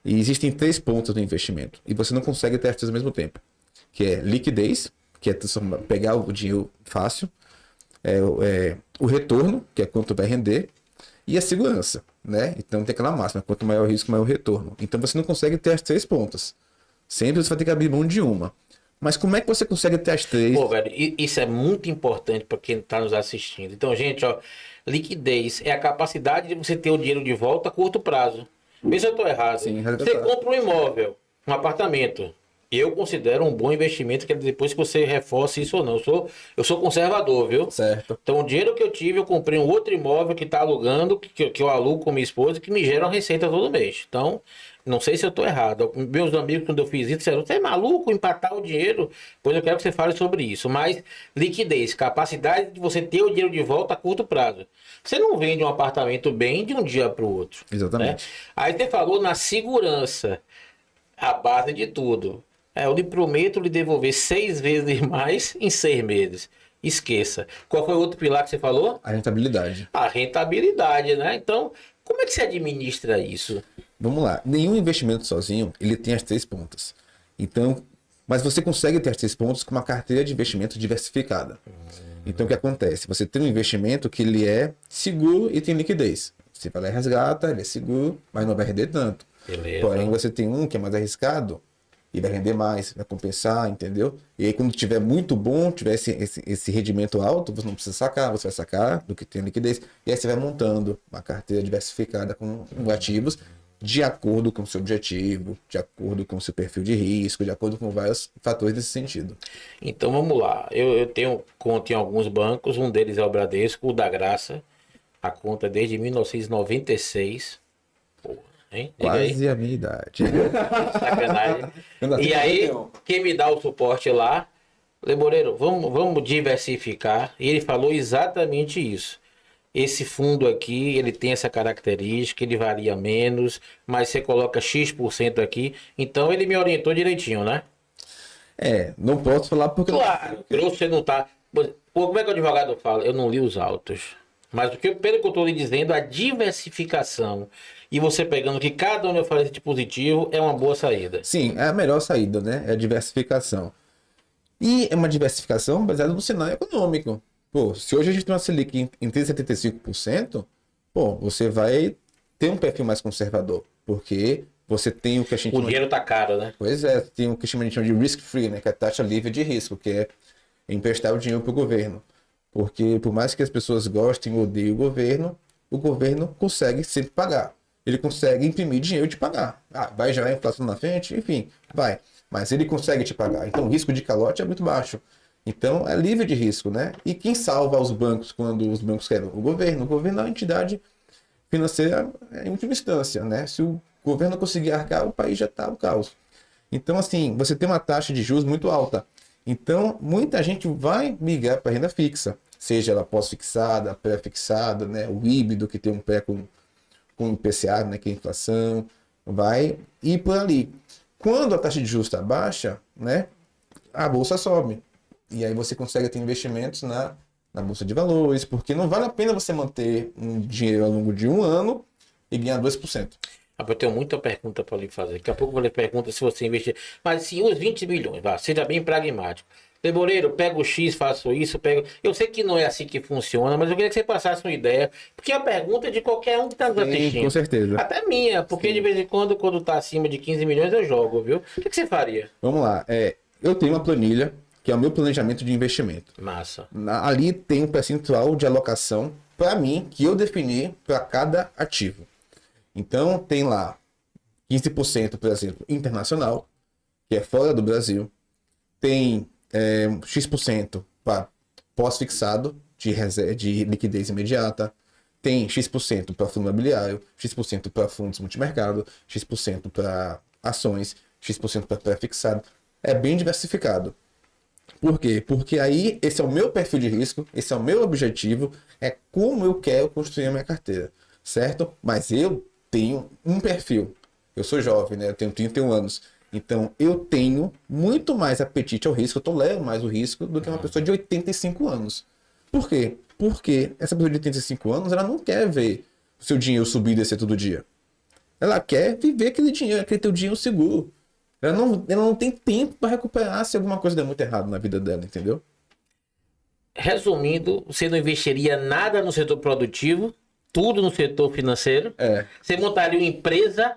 Existem 3 pontos do investimento. E você não consegue ter as três ao mesmo tempo. Que é liquidez, que é pegar o dinheiro fácil, o retorno, que é quanto vai render, e a segurança, né? Então tem aquela máxima, quanto maior o risco, maior o retorno. Então você não consegue ter as 3 pontas. Sempre você vai ter que abrir mão de uma. Mas como é que você consegue ter as 3? Pô, velho, isso é muito importante para quem está nos assistindo. Então, gente, ó, liquidez é a capacidade de você ter o dinheiro de volta a curto prazo. Vê se eu estou errado. Sim, você compra um imóvel, um apartamento. Eu considero um bom investimento, que é depois que você reforce isso ou não. Eu sou conservador, viu? Certo. Então, o dinheiro que eu tive, eu comprei um outro imóvel que está alugando, que eu alugo com minha esposa, que me gera uma receita todo mês. Então, não sei se eu estou errado. Meus amigos, quando eu fiz isso, disseram: você é maluco empatar o dinheiro? Pois eu quero que você fale sobre isso. Mas liquidez, capacidade de você ter o dinheiro de volta a curto prazo. Você não vende um apartamento bem de um dia para o outro. Exatamente. Né? Aí você falou na segurança, a base de tudo. Eu lhe prometo lhe devolver 6 vezes mais em 6 meses. Esqueça. Qual foi o outro pilar que você falou? A rentabilidade. A rentabilidade, né? Então, como é que você administra isso? Vamos lá. Nenhum investimento sozinho, ele tem as 3 pontas. Então, mas você consegue ter as 3 pontas com uma carteira de investimento diversificada. Então, o que acontece? Você tem um investimento que ele é seguro e tem liquidez. Você vai lá e resgata, ele é seguro, mas não vai render tanto. Beleza. Porém, você tem um que é mais arriscado e vai render mais, vai compensar, entendeu? E aí, quando tiver muito bom, tiver esse rendimento alto, você não precisa sacar, você vai sacar do que tem liquidez. E aí você vai montando uma carteira diversificada com ativos de acordo com o seu objetivo, de acordo com o seu perfil de risco, de acordo com vários fatores nesse sentido. Então vamos lá. Eu tenho conta em alguns bancos, um deles é o Bradesco, o da Graça. A conta é desde 1996. Porra, hein? Diga aí. Quase a minha idade. Sacanagem. E aí, quem me dá o suporte lá, Leboreiro, vamos diversificar. E ele falou exatamente isso. Esse fundo aqui, ele tem essa característica, ele varia menos, mas você coloca X% aqui. Então ele me orientou direitinho, né? Não posso falar porque... Claro, você não tá... Pô, como é que o advogado fala? Eu não li os autos. Mas pelo que eu estou lhe dizendo, a diversificação e você pegando que cada um eu falei de positivo é uma boa saída. Sim, é a melhor saída, né? É a diversificação. E é uma diversificação baseada no cenário econômico. Pô, se hoje a gente tem uma Selic em 3,75%, pô, você vai ter um perfil mais conservador, porque você tem o que a gente... O dinheiro tá caro, né? Pois é, tem o que a gente chama de risk-free, né? Que é a taxa livre de risco, que é emprestar o dinheiro para o governo. Porque por mais que as pessoas gostem ou odeiem o governo consegue sempre pagar. Ele consegue imprimir dinheiro e te pagar. Vai gerar inflação na frente? Enfim, vai. Mas ele consegue te pagar. Então o risco de calote é muito baixo. Então é livre de risco, né? E quem salva os bancos quando os bancos querem? O governo. O governo é uma entidade financeira em última instância, né? Se o governo conseguir arcar, o país já está no caos. Então, assim, você tem uma taxa de juros muito alta. Então, muita gente vai migrar para renda fixa, seja ela pós-fixada, pré-fixada, né? O híbrido que tem um pré com IPCA, né? Que é inflação, vai ir por ali. Quando a taxa de juros está baixa, né? A bolsa sobe. E aí você consegue ter investimentos na Bolsa de Valores, porque não vale a pena você manter um dinheiro ao longo de um ano e ganhar 2%. Eu tenho muita pergunta para lhe fazer. Daqui a pouco eu lhe pergunto se você investir. Mas sim, os 20 milhões, vá, seja bem pragmático. Deboreiro, pego o X, faço isso, pego. Eu sei que não é assim que funciona, mas eu queria que você passasse uma ideia. Porque a pergunta é de qualquer um que está nos assistindo. Com certeza. Até minha, porque de vez em quando tá acima de 15 milhões, eu jogo, viu? O que você faria? Vamos lá. Eu tenho uma planilha, que é o meu planejamento de investimento. Massa. Ali tem um percentual de alocação para mim, que eu defini para cada ativo. Então, tem lá 15%, por exemplo, internacional, que é fora do Brasil. Tem X% para pós-fixado, de liquidez imediata. Tem X% para fundo imobiliário, X% para fundos multimercado, X% para ações, X% para pré-fixado. É bem diversificado. Por quê? Porque aí esse é o meu perfil de risco, esse é o meu objetivo, é como eu quero construir a minha carteira, certo? Mas eu tenho um perfil. Eu sou jovem, né? Eu tenho 31 anos. Então eu tenho muito mais apetite ao risco, eu tolero mais o risco do que uma pessoa de 85 anos. Por quê? Porque essa pessoa de 85 anos, ela não quer ver o seu dinheiro subir e descer todo dia. Ela quer viver aquele dinheiro, aquele teu dinheiro seguro. Ela não tem tempo para recuperar se alguma coisa der muito errado na vida dela, entendeu? Resumindo, você não investiria nada no setor produtivo, tudo no setor financeiro. Você montaria uma empresa.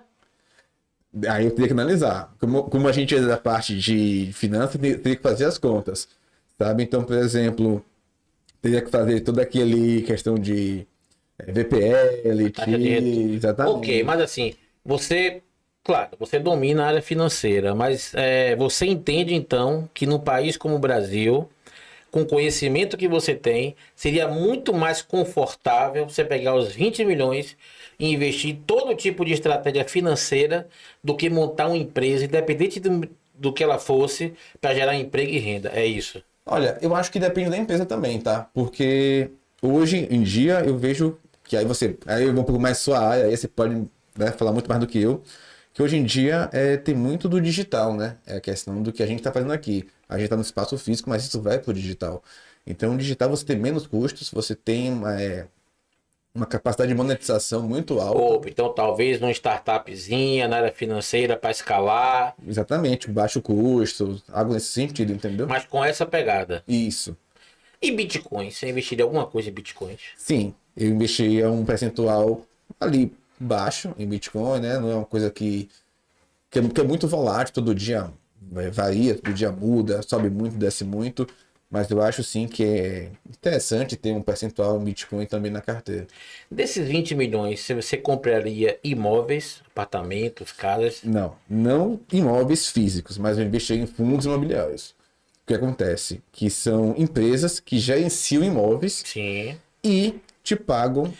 Aí eu teria que analisar. Como a gente é da parte de finanças, teria que fazer as contas, sabe? Então, por exemplo, teria que fazer toda aquele questão de VPL, exatamente. Ok, mas assim, claro, você domina a área financeira, mas você entende então que num país como o Brasil, com o conhecimento que você tem, seria muito mais confortável você pegar os 20 milhões e investir em todo tipo de estratégia financeira do que montar uma empresa, independente do que ela fosse, para gerar emprego e renda. É isso. Olha, eu acho que depende da empresa também, tá? Porque hoje em dia eu vejo que aí eu vou um pouco mais sua área, aí você pode, né, falar muito mais do que eu, que hoje em dia tem muito do digital, né? É a questão do que a gente está fazendo aqui. A gente está no espaço físico, mas isso vai para o digital. Então, no digital você tem menos custos, você tem uma capacidade de monetização muito alta. Opa, então talvez uma startupzinha na área financeira para escalar. Exatamente, baixo custo, algo nesse sentido, entendeu? Mas com essa pegada. Isso. E Bitcoin? Você investiria alguma coisa em Bitcoins? Sim, eu investia um percentual ali baixo em Bitcoin, né? Não é uma coisa que é muito volátil, todo dia varia, todo dia muda, sobe muito, desce muito. Mas eu acho sim que é interessante ter um percentual em Bitcoin também na carteira. Desses 20 milhões, você compraria imóveis, apartamentos, casas? Não imóveis físicos, mas eu investi em fundos imobiliários. O que acontece? Que são empresas que gerenciam imóveis. Sim. E te pagam.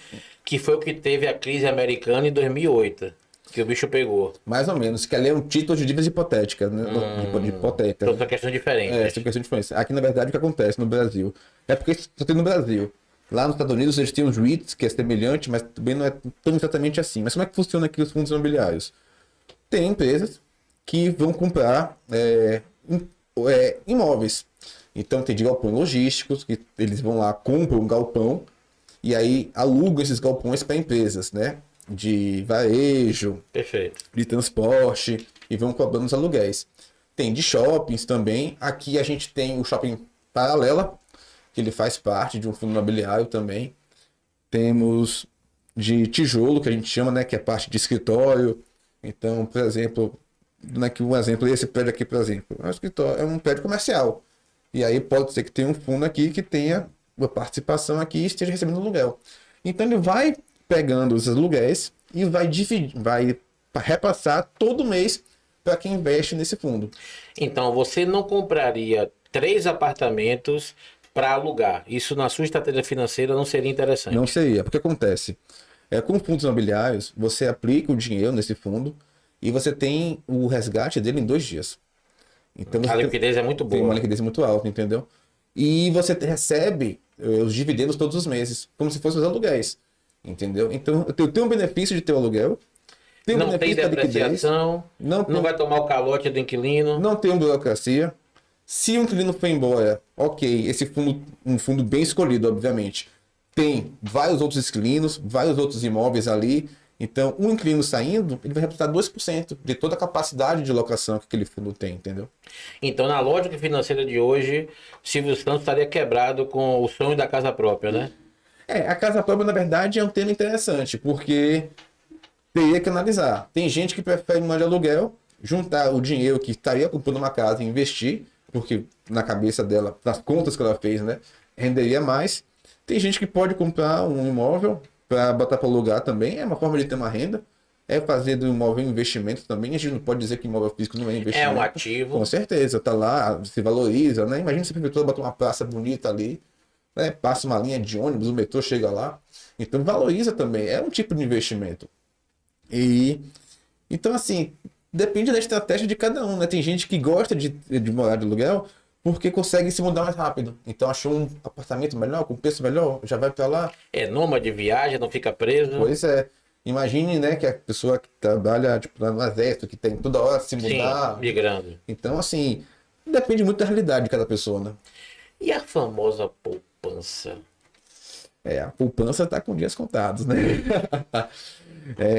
Que foi o que teve a crise americana em 2008, que o bicho pegou. Mais ou menos, que ali é um título de dívida hipotética, né? De hipoteca. Então são questões diferentes. São questões diferentes. Aqui, na verdade, o que acontece no Brasil? É porque só tem no Brasil. Lá nos Estados Unidos, eles têm os REITs, que é semelhante, mas também não é tão exatamente assim. Mas como é que funciona aqui os fundos imobiliários? Tem empresas que vão comprar imóveis. Então, tem de galpões logísticos, que eles vão lá, compram um galpão, e aí alugam esses galpões para empresas, né? De varejo, Perfeito, de transporte, e vão cobrando os aluguéis. Tem de shoppings também. Aqui a gente tem o shopping Paralela, que ele faz parte de um fundo imobiliário também. Temos de tijolo, que a gente chama, né? Que é parte de escritório. Então, por exemplo, dando aqui um exemplo, esse prédio aqui, por exemplo, é um escritório, é um prédio comercial. E aí pode ser que tenha um fundo aqui que tenha uma participação aqui e esteja recebendo aluguel. Então ele vai pegando os aluguéis e vai repassar todo mês para quem investe nesse fundo. Então você não compraria 3 apartamentos para alugar. Isso na sua estratégia financeira não seria interessante. Não seria, porque acontece. Com fundos imobiliários, você aplica o dinheiro nesse fundo e você tem o resgate dele em 2 dias. Então, a liquidez é muito boa. Tem uma liquidez muito alta, entendeu? E você recebe os dividendos todos os meses, como se fossem os aluguéis, entendeu? Então, eu tenho um benefício de ter o aluguel, tem um não tem benefício da liquidez, depreciação, não vai tomar o calote do inquilino. Não tem burocracia, Se um inquilino for embora, ok, esse fundo, um fundo bem escolhido, obviamente, tem vários outros inquilinos, vários outros imóveis ali. Então, um inquilino saindo, ele vai representar 2% de toda a capacidade de locação que aquele fundo tem, entendeu? Então, na lógica financeira de hoje, Silvio Santos estaria quebrado com o sonho da casa própria, né? A casa própria, na verdade, é um tema interessante, porque teria que analisar. Tem gente que prefere morar de aluguel, juntar o dinheiro que estaria comprando uma casa e investir, porque na cabeça dela, nas contas que ela fez, né, renderia mais. Tem gente que pode comprar um imóvel para botar para alugar também, é uma forma de ter uma renda. É fazer do imóvel um investimento também. A gente não pode dizer que imóvel físico não é investimento. É um ativo. Com certeza, tá lá, se valoriza, né? Imagina se a prefeitura botar uma praça bonita ali, né? Passa uma linha de ônibus, o metrô chega lá. Então valoriza também, é um tipo de investimento. E então, assim, depende da estratégia de cada um, né? Tem gente que gosta de morar de aluguel porque consegue se mudar mais rápido. Então achou um apartamento melhor, com preço melhor, já vai para lá. É nômade, viaja, não fica preso. Pois é. Imagine, né, que a pessoa que trabalha tipo, no exército, que tem toda hora se mudar. Sim, migrando. Então, assim, depende muito da realidade de cada pessoa, né? E a famosa poupança? A poupança está com dias contados, né?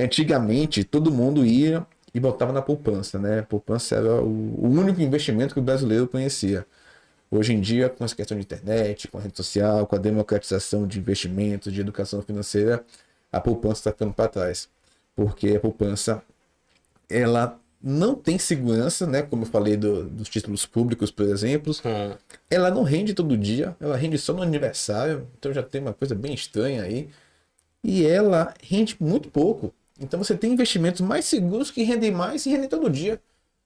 Antigamente, todo mundo ia e botava na poupança, né? A poupança era o único investimento que o brasileiro conhecia. Hoje em dia, com essa questão de internet, com a rede social, com a democratização de investimentos, de educação financeira, a poupança está ficando para trás. Porque a poupança, ela não tem segurança, né? Como eu falei dos títulos públicos, por exemplo. Ela não rende todo dia, ela rende só no aniversário. Então já tem uma coisa bem estranha aí. E ela rende muito pouco. Então você tem investimentos mais seguros que rendem mais e rendem todo dia.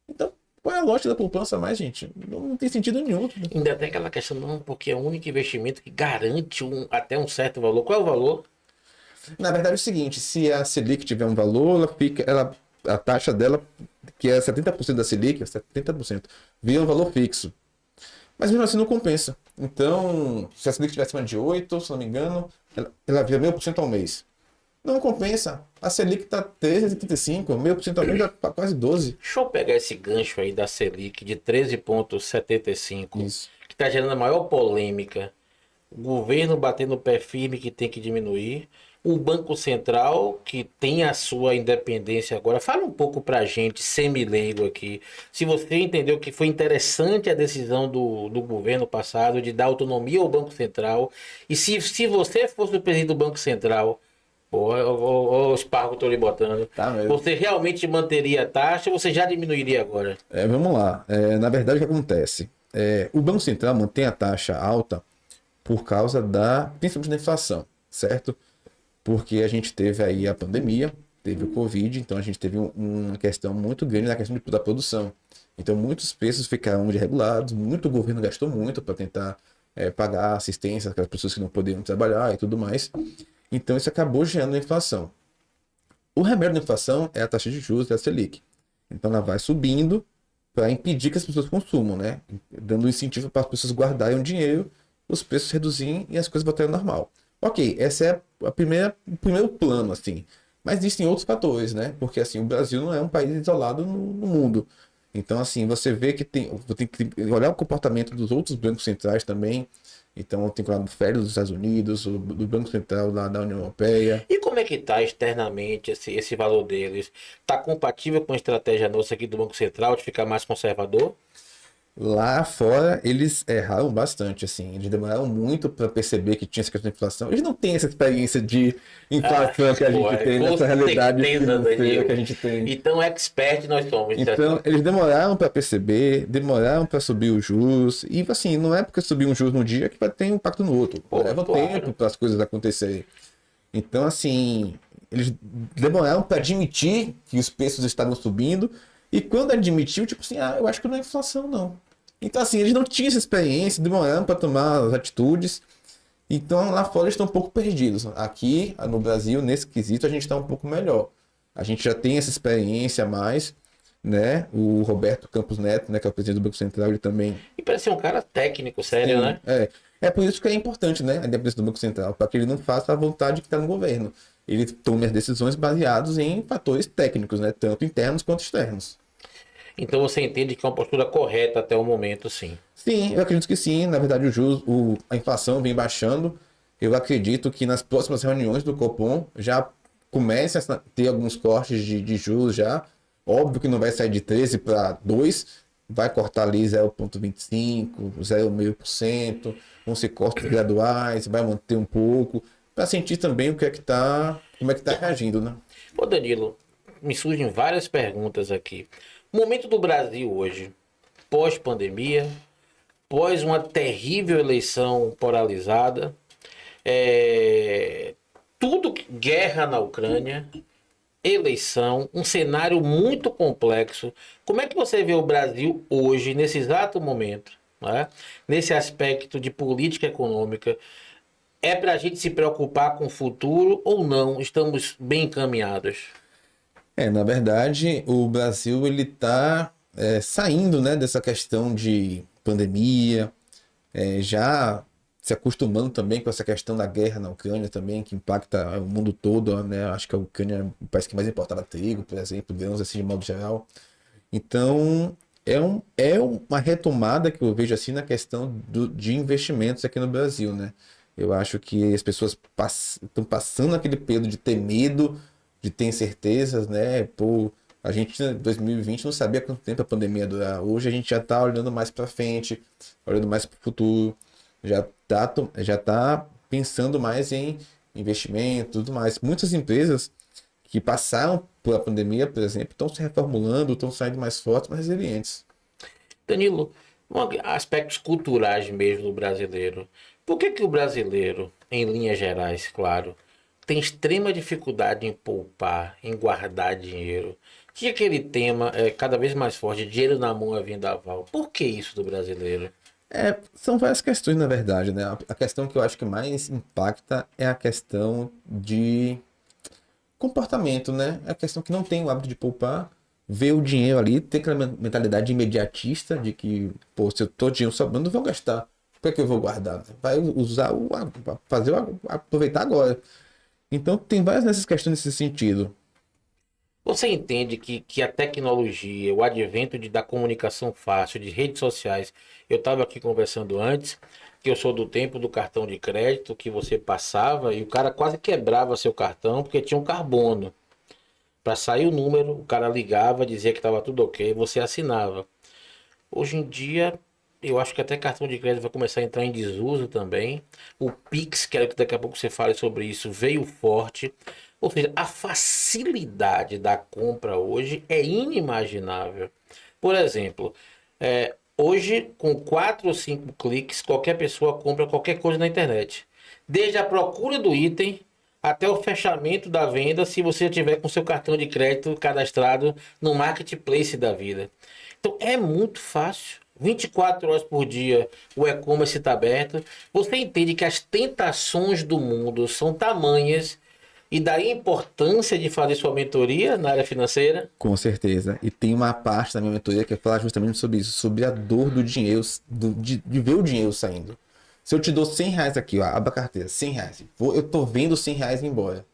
Então, qual é a lógica da poupança mais, gente? Não tem sentido nenhum. Ainda tem aquela questão, não, porque é o único investimento que garante até um certo valor. Qual é o valor? Na verdade é o seguinte, se a Selic tiver um valor, a taxa dela, que é 70% da Selic, 70%, vira um valor fixo. Mas mesmo assim não compensa. Então, se a Selic estiver acima de 8, se não me engano, ela vira 0,5% ao mês. Não compensa. A Selic está 13,35, 0,5% ao mês já tá quase 12. Deixa eu pegar esse gancho aí da Selic de 13,75, Isso. que está gerando a maior polêmica. O governo batendo o pé firme que tem que diminuir. O Banco Central, que tem a sua independência agora. Fala um pouco para a gente, semi-leigo aqui. Se você entendeu que foi interessante a decisão do governo passado de dar autonomia ao Banco Central. E se você fosse o presidente do Banco Central, o esparro que eu estou lhe botando, Tá mesmo. você realmente manteria a taxa ou você já diminuiria agora? Vamos lá. Na verdade, o que acontece? O Banco Central mantém a taxa alta por causa principalmente da inflação, certo? Porque a gente teve aí a pandemia, teve o Covid, então a gente teve uma questão muito grande na questão da produção. Então muitos preços ficaram desregulados, muito o governo gastou muito para tentar pagar assistência àquelas pessoas que não poderiam trabalhar e tudo mais. Então isso acabou gerando a inflação. O remédio da inflação é a taxa de juros, é a Selic. Então ela vai subindo para impedir que as pessoas consumam, né? Dando incentivo para as pessoas guardarem o dinheiro, os preços reduzirem e as coisas voltarem ao normal. Ok, essa é o primeiro plano, assim. Mas existem outros fatores, né? Porque, assim, o Brasil não é um país isolado no mundo. Então, assim, você vê que tem que olhar o comportamento dos outros bancos centrais também. Então, tem que olhar do Fed dos Estados Unidos, do Banco Central lá da União Europeia. E como é que está externamente esse valor deles? Está compatível com a estratégia nossa aqui do Banco Central de ficar mais conservador? Lá fora, eles erraram bastante, assim. Eles demoraram muito para perceber que tinha essa questão de inflação. Eles não têm essa experiência de inflação que a gente tem, nessa realidade financeira que a gente tem. Então, expert nós somos. Então, eles demoraram para perceber, demoraram para subir os juros. E, assim, não é porque subir um juros no dia que vai ter um impacto no outro. Leva tempo para as coisas acontecerem. Então, assim, eles demoraram para admitir que os preços estavam subindo. E quando admitiu, tipo assim, eu acho que não é inflação, não. Então, assim, eles não tinham essa experiência, demoraram para tomar as atitudes. Então, lá fora eles estão um pouco perdidos. Aqui, no Brasil, nesse quesito, a gente está um pouco melhor. A gente já tem essa experiência a mais, né? O Roberto Campos Neto, né, que é o presidente do Banco Central, ele também... E parece ser um cara técnico, sério, Sim, né? É por isso que é importante, né, a independência do Banco Central, para que ele não faça a vontade que está no governo. Ele tome as decisões baseadas em fatores técnicos, né, tanto internos quanto externos. Então você entende que é uma postura correta até o momento, sim. Sim, eu acredito que sim. Na verdade, a inflação vem baixando. Eu acredito que nas próximas reuniões do Copom já comece a ter alguns cortes de juros já. Óbvio que não vai sair de 13 para 2, vai cortar ali 0,25, 0,5%, vão ser cortes graduais, vai manter um pouco, para sentir também o que é que tá, como é que tá reagindo, né? Ô Danilo, me surgem várias perguntas aqui. O momento do Brasil hoje, pós-pandemia, pós uma terrível eleição polarizada, tudo guerra na Ucrânia, eleição, um cenário muito complexo. Como é que você vê o Brasil hoje, nesse exato momento, né? Nesse aspecto de política econômica? É para a gente se preocupar com o futuro ou não? Estamos bem encaminhados? Na verdade, o Brasil ele está saindo, né, dessa questão de pandemia, já se acostumando também com essa questão da guerra na Ucrânia também, que impacta o mundo todo, né? Acho que a Ucrânia é o país que mais importava trigo, por exemplo, grãos assim de modo geral. Então, uma retomada que eu vejo assim na questão de investimentos aqui no Brasil, né? Eu acho que as pessoas estão passando aquele período de ter medo, de ter incertezas, né? Pô, a gente em 2020 não sabia quanto tempo a pandemia ia durar. Hoje a gente já está olhando mais para frente, olhando mais para o futuro, já tá pensando mais em investimento, tudo mais. Muitas empresas que passaram por a pandemia, por exemplo, estão se reformulando, estão saindo mais fortes, mais resilientes. Danilo, aspectos culturais mesmo do brasileiro. Por que o brasileiro, em linhas gerais, claro, tem extrema dificuldade em poupar, em guardar dinheiro? Que aquele tema é cada vez mais forte, dinheiro na mão é vendaval. Por que isso do brasileiro? São várias questões, na verdade, né? A questão que eu acho que mais impacta é a questão de comportamento, né? É a questão que não tem o hábito de poupar, vê o dinheiro ali, tem aquela mentalidade imediatista de que, pô, se eu tô dinheiro sobrando, eu vou gastar. Por que eu vou guardar? Vai usar aproveitar agora. Então tem várias dessas questões nesse sentido. Você entende que a tecnologia, o advento da comunicação fácil, de redes sociais, eu estava aqui conversando antes, que eu sou do tempo do cartão de crédito, que você passava e o cara quase quebrava seu cartão porque tinha um carbono. Para sair o número, o cara ligava, dizia que estava tudo ok, você assinava. Hoje em dia, eu acho que até cartão de crédito vai começar a entrar em desuso também. O Pix, quero que daqui a pouco você fale sobre isso, veio forte. Ou seja, a facilidade da compra hoje é inimaginável. Por exemplo, hoje, com 4 ou 5 cliques, qualquer pessoa compra qualquer coisa na internet. Desde a procura do item até o fechamento da venda, se você tiver com seu cartão de crédito cadastrado no marketplace da vida. Então é muito fácil. 24 horas por dia o e-commerce está aberto. Você entende que as tentações do mundo são tamanhas e daí a importância de fazer sua mentoria na área financeira? Com certeza. E tem uma parte da minha mentoria que é falar justamente sobre isso, sobre a dor do dinheiro, de ver o dinheiro saindo. Se eu te dou R$ 100 aqui, ó, abra a carteira, R$ 100. Eu tô vendo R$ 100 ir embora.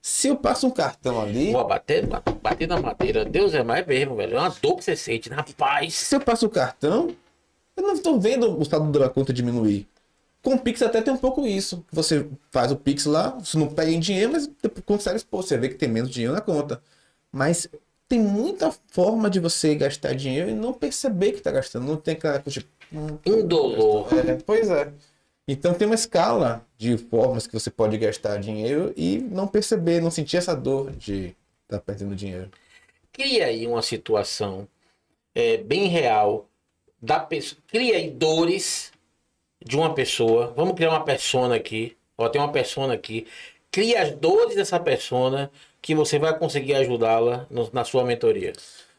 Se eu passo um cartão ali, Vou bater na madeira. Deus é mais mesmo, velho. É uma dor que você sente, rapaz. se eu passo o cartão, eu não tô vendo o saldo da conta diminuir. Com o Pix até tem um pouco isso. Você faz o Pix lá, você não pega em dinheiro, mas depois consegue expor, você vê que tem menos dinheiro na conta. Mas tem muita forma de você gastar dinheiro e não perceber que tá gastando. Não tem aquela coisa tipo, Indolor. pois é. Então tem uma escala de formas que você pode gastar dinheiro e não perceber, não sentir essa dor de estar perdendo dinheiro. Cria aí uma situação bem real da pessoa. Cria aí dores de uma pessoa. Vamos criar uma persona aqui. Ó, tem uma persona aqui. Cria as dores dessa persona que você vai conseguir ajudá-la na sua mentoria.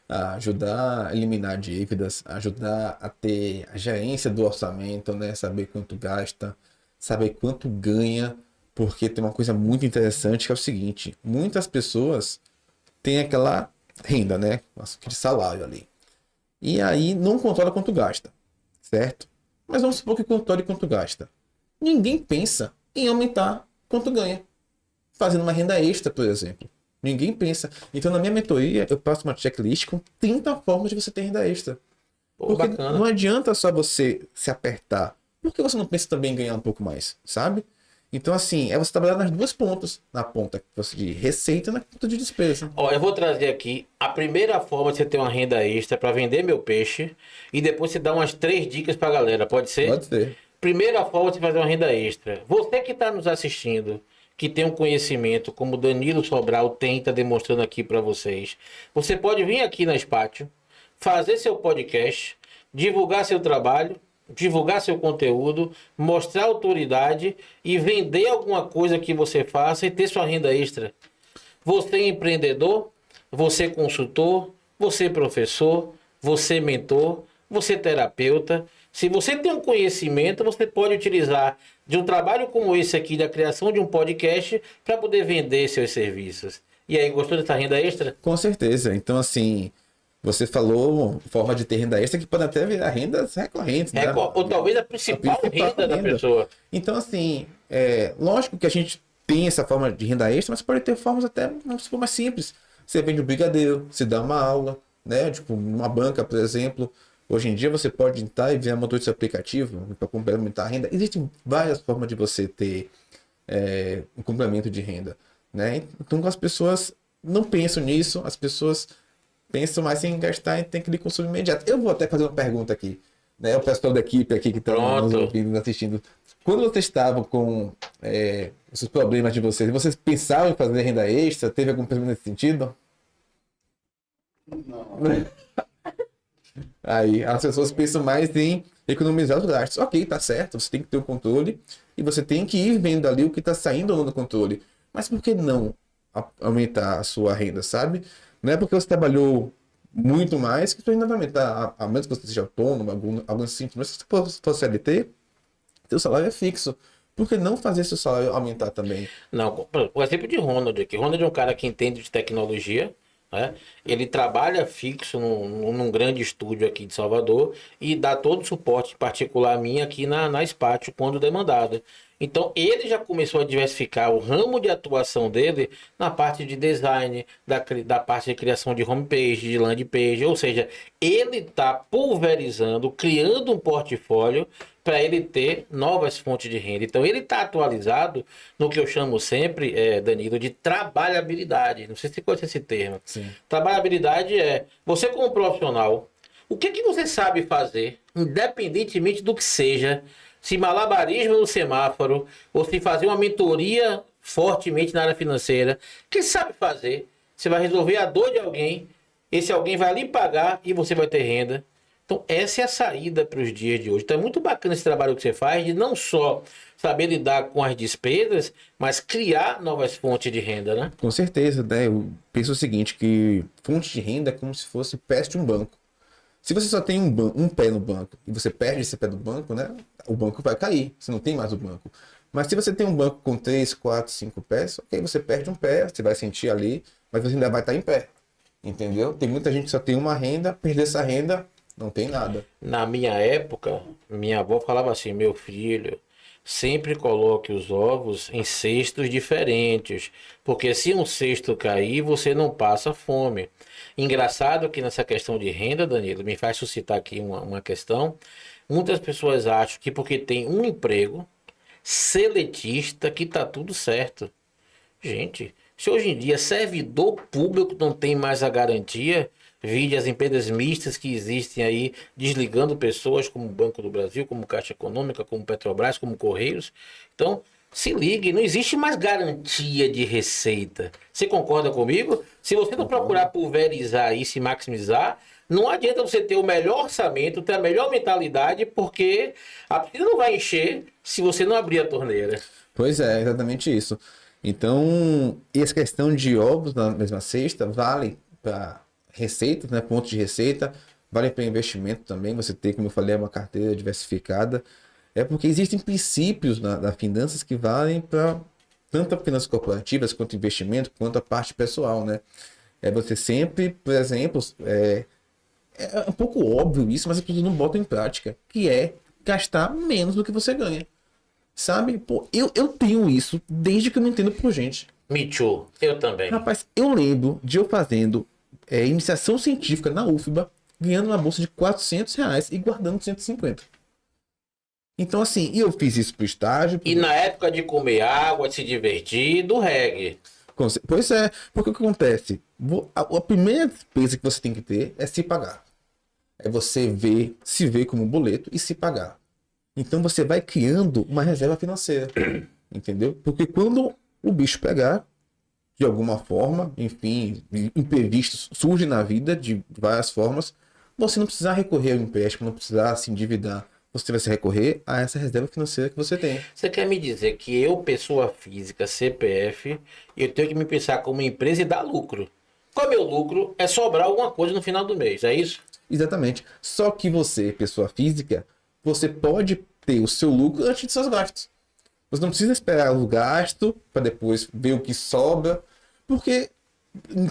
A ajudar a eliminar dívidas, ajudar a ter a gerência do orçamento, né? Saber quanto gasta, saber quanto ganha, porque tem uma coisa muito interessante que é o seguinte: muitas pessoas têm aquela renda, né? Aquele salário ali. E aí não controla quanto gasta, certo? Mas vamos supor que controle quanto gasta. Ninguém pensa em aumentar quanto ganha, fazendo uma renda extra, por exemplo. Ninguém pensa. Então, na minha mentoria, eu passo uma checklist com 30 formas de você ter renda extra. Pô, Porque bacana. não adianta só você se apertar. Por que você não pensa também em ganhar um pouco mais, sabe? Então, assim, é você trabalhar nas duas pontas. Na ponta de receita e na ponta de despesa. Ó, eu vou trazer aqui a primeira forma de você ter uma renda extra para vender meu peixe e depois você dá umas 3 dicas pra galera, pode ser? Pode ser. Primeira forma de fazer uma renda extra. Você que está nos assistindo, que tem um conhecimento, como Danilo Sobral tem, está demonstrando aqui para vocês, você pode vir aqui na Spatio, fazer seu podcast, divulgar seu trabalho, divulgar seu conteúdo, mostrar autoridade e vender alguma coisa que você faça e ter sua renda extra. Você é empreendedor, você é consultor, você é professor, você é mentor, você é terapeuta. Se você tem um conhecimento, você pode utilizar de um trabalho como esse aqui, da criação de um podcast, para poder vender seus serviços. E aí, gostou dessa renda extra? Com certeza. Então, assim, você falou forma de ter renda extra que pode até virar rendas recorrentes, né? Ou talvez a principal renda da pessoa. Então, assim, lógico que a gente tem essa forma de renda extra, mas pode ter formas até mais simples. Você vende um brigadeiro, você dá uma aula, né? Tipo, uma banca, por exemplo. Hoje em dia você pode entrar e ver motor de aplicativo para complementar a renda. Existem várias formas de você ter um complemento de renda, né? Então as pessoas não pensam nisso, as pessoas pensam mais em gastar e tem que consumo imediato. Eu vou até fazer uma pergunta aqui, né? O pessoal da equipe aqui que está nos ouvindo, nos assistindo. Quando vocês estavam com os problemas de vocês pensavam em fazer renda extra? Teve algum problema nesse sentido? Não. Aí as pessoas pensam mais em economizar os gastos. Ok, tá certo, você tem que ter o controle e você tem que ir vendo ali o que está saindo ou não do controle. Mas por que não aumentar a sua renda, sabe? Não é porque você trabalhou muito mais que sua renda vai aumentar. A menos que você seja autônomo, algum sentido. Mas se você for CLT, seu salário é fixo. Por que não fazer seu salário aumentar também? Não, o exemplo de Ronald aqui. Ronald é um cara que entende de tecnologia, né? Ele trabalha fixo num grande estúdio aqui de Salvador e dá todo o suporte particular a mim aqui na Spatio quando demandado. Então ele já começou a diversificar o ramo de atuação dele na parte de design, da parte de criação de homepage, de landing page, ou seja, ele está pulverizando, criando um portfólio para ele ter novas fontes de renda. Então ele está atualizado no que eu chamo sempre, Danilo, de trabalhabilidade. Não sei se você conhece esse termo. Sim. Trabalhabilidade é você como profissional, o que você sabe fazer, independentemente do que seja, se malabarismo no semáforo, ou se fazer uma mentoria fortemente na área financeira, que sabe fazer, você vai resolver a dor de alguém, esse alguém vai lhe pagar e você vai ter renda. Então essa é a saída para os dias de hoje. Então é muito bacana esse trabalho que você faz, de não só saber lidar com as despesas, mas criar novas fontes de renda, né? Com certeza, né? Eu penso o seguinte, que fonte de renda é como se fosse pés de um banco. Se você só tem um pé no banco e você perde esse pé do banco, né? O banco vai cair, você não tem mais o banco. Mas se você tem um banco com 3, 4, 5 pés, ok, você perde um pé, você vai sentir ali, mas você ainda vai estar em pé. Entendeu? Tem muita gente que só tem uma renda, perder essa renda, não tem nada. Na minha época, minha avó falava assim, meu filho, sempre coloque os ovos em cestos diferentes, porque se um cesto cair, você não passa fome. Engraçado que nessa questão de renda, Danilo, me faz suscitar aqui uma questão. Muitas pessoas acham que porque tem um emprego seletista que tá tudo certo. Gente, se hoje em dia servidor público não tem mais a garantia, vide as empresas mistas que existem aí, desligando pessoas como o Banco do Brasil, como Caixa Econômica, como Petrobras, como Correios. Então, se ligue, não existe mais garantia de receita. Você concorda comigo? Se você não procurar pulverizar isso e maximizar, não adianta você ter o melhor orçamento, ter a melhor mentalidade, porque a piscina não vai encher se você não abrir a torneira. Pois é, exatamente isso. Então, e essa questão de ovos na mesma cesta vale para receita, né, pontos de receita, vale para investimento também, você tem, como eu falei, uma carteira diversificada. É porque existem princípios da finanças que valem para tanto finanças corporativas, quanto investimento, quanto a parte pessoal, né? Você sempre, por exemplo, é um pouco óbvio isso, mas as pessoas não botam em prática, que é gastar menos do que você ganha. Sabe? Pô, eu tenho isso desde que eu me entendo por gente. Me too, eu também. Rapaz, eu lembro de eu fazendo iniciação científica na UFBA, ganhando uma bolsa de R$ 400 e guardando 150. Então, assim, e eu fiz isso pro estágio. E na época de comer água, de se divertir, do reggae. Pois é, porque o que acontece? A primeira despesa que você tem que ter é se pagar. É você se ver como um boleto e se pagar. Então você vai criando uma reserva financeira. Entendeu? Porque quando o bicho pegar, de alguma forma, enfim, imprevistos surgem na vida de várias formas, você não precisar recorrer ao empréstimo, não precisar se endividar. Você vai se recorrer a essa reserva financeira que você tem. Você quer me dizer que eu, pessoa física, CPF, eu tenho que me pensar como empresa e dar lucro? Qual é o meu lucro? É sobrar alguma coisa no final do mês, é isso? Exatamente. Só que você, pessoa física, você pode ter o seu lucro antes de seus gastos. Você não precisa esperar o gasto para depois ver o que sobra, porque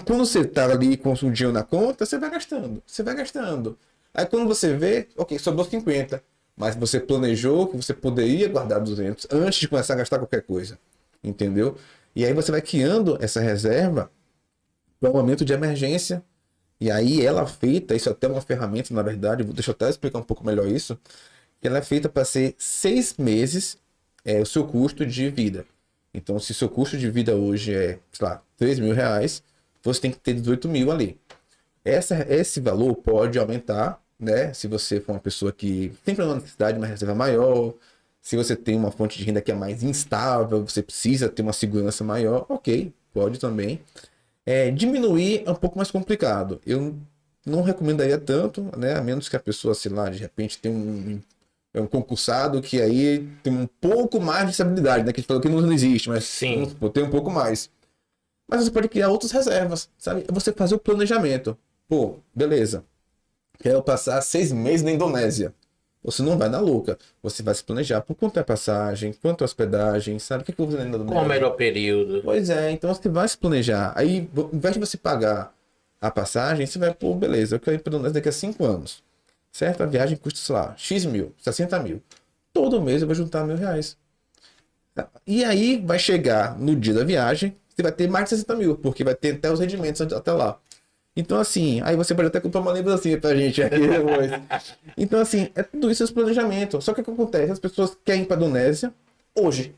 quando você tá ali com o dinheiro na conta, você vai gastando, você vai gastando. Aí quando você vê, ok, sobrou 50, mas você planejou que você poderia guardar 200 antes de começar a gastar qualquer coisa, entendeu? E aí você vai criando essa reserva para um momento de emergência. E aí ela é feita, isso é até uma ferramenta, na verdade, deixa eu até explicar um pouco melhor isso, que ela é feita para ser 6 meses o seu custo de vida. Então, se seu custo de vida hoje é, sei lá, R$ 3.000, você tem que ter 18 mil ali. Esse valor pode aumentar, né? Se você for uma pessoa que tem uma necessidade de uma reserva maior, se você tem uma fonte de renda que é mais instável, você precisa ter uma segurança maior, ok, pode também. Diminuir é um pouco mais complicado. Eu não recomendaria tanto, né? A menos que a pessoa, sei lá, de repente tem um concursado que aí tem um pouco mais de estabilidade, né? Que a gente falou que não existe, mas Sim. tem um pouco mais. Mas você pode criar outras reservas, sabe? É você fazer o planejamento. Pô, beleza. Quero passar 6 meses na Indonésia. Você não vai na louca. Você vai se planejar por quanto é a passagem, quanto é a hospedagem, sabe? O que eu vou fazer na Indonésia? Qual o melhor período? Pois é, então você vai se planejar. Aí, ao invés de você pagar a passagem, você vai, pô, beleza, eu quero ir para a Indonésia daqui a 5 anos. Certo? A viagem custa, sei lá, X mil, 60 mil. Todo mês eu vou juntar R$ 1.000. E aí vai chegar no dia da viagem, você vai ter mais de 60 mil, porque vai ter até os rendimentos até lá. Então, assim, aí você pode até comprar uma lembrancinha pra gente aqui depois. Então, assim, é tudo isso esse planejamento. Só que o que acontece? As pessoas querem ir pra Indonésia hoje.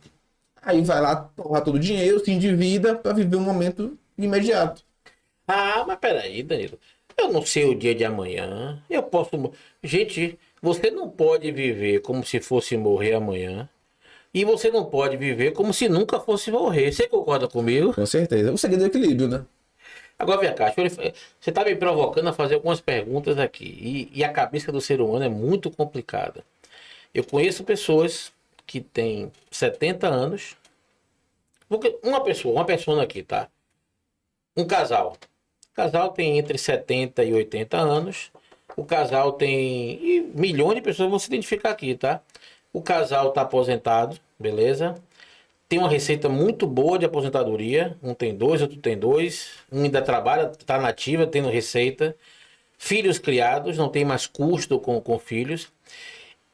Aí vai lá, torrar todo o dinheiro, se endivida pra viver um momento imediato. Ah, mas peraí, Danilo. Eu não sei o dia de amanhã. Eu posso. Gente, você não pode viver como se fosse morrer amanhã. E você não pode viver como se nunca fosse morrer. Você concorda comigo? Com certeza. O segredo é o equilíbrio, né? Agora vem cá, você está me provocando a fazer algumas perguntas aqui. E a cabeça do ser humano é muito complicada. Eu conheço pessoas que têm 70 anos. Uma pessoa aqui, tá? Um casal. O casal tem entre 70 e 80 anos. O casal tem. E milhões de pessoas vão se identificar aqui, tá? O casal está aposentado, beleza? Tem uma receita muito boa de aposentadoria. Um tem dois, outro tem dois. Um ainda trabalha, está nativa, tendo receita. Filhos criados, não tem mais custo com filhos.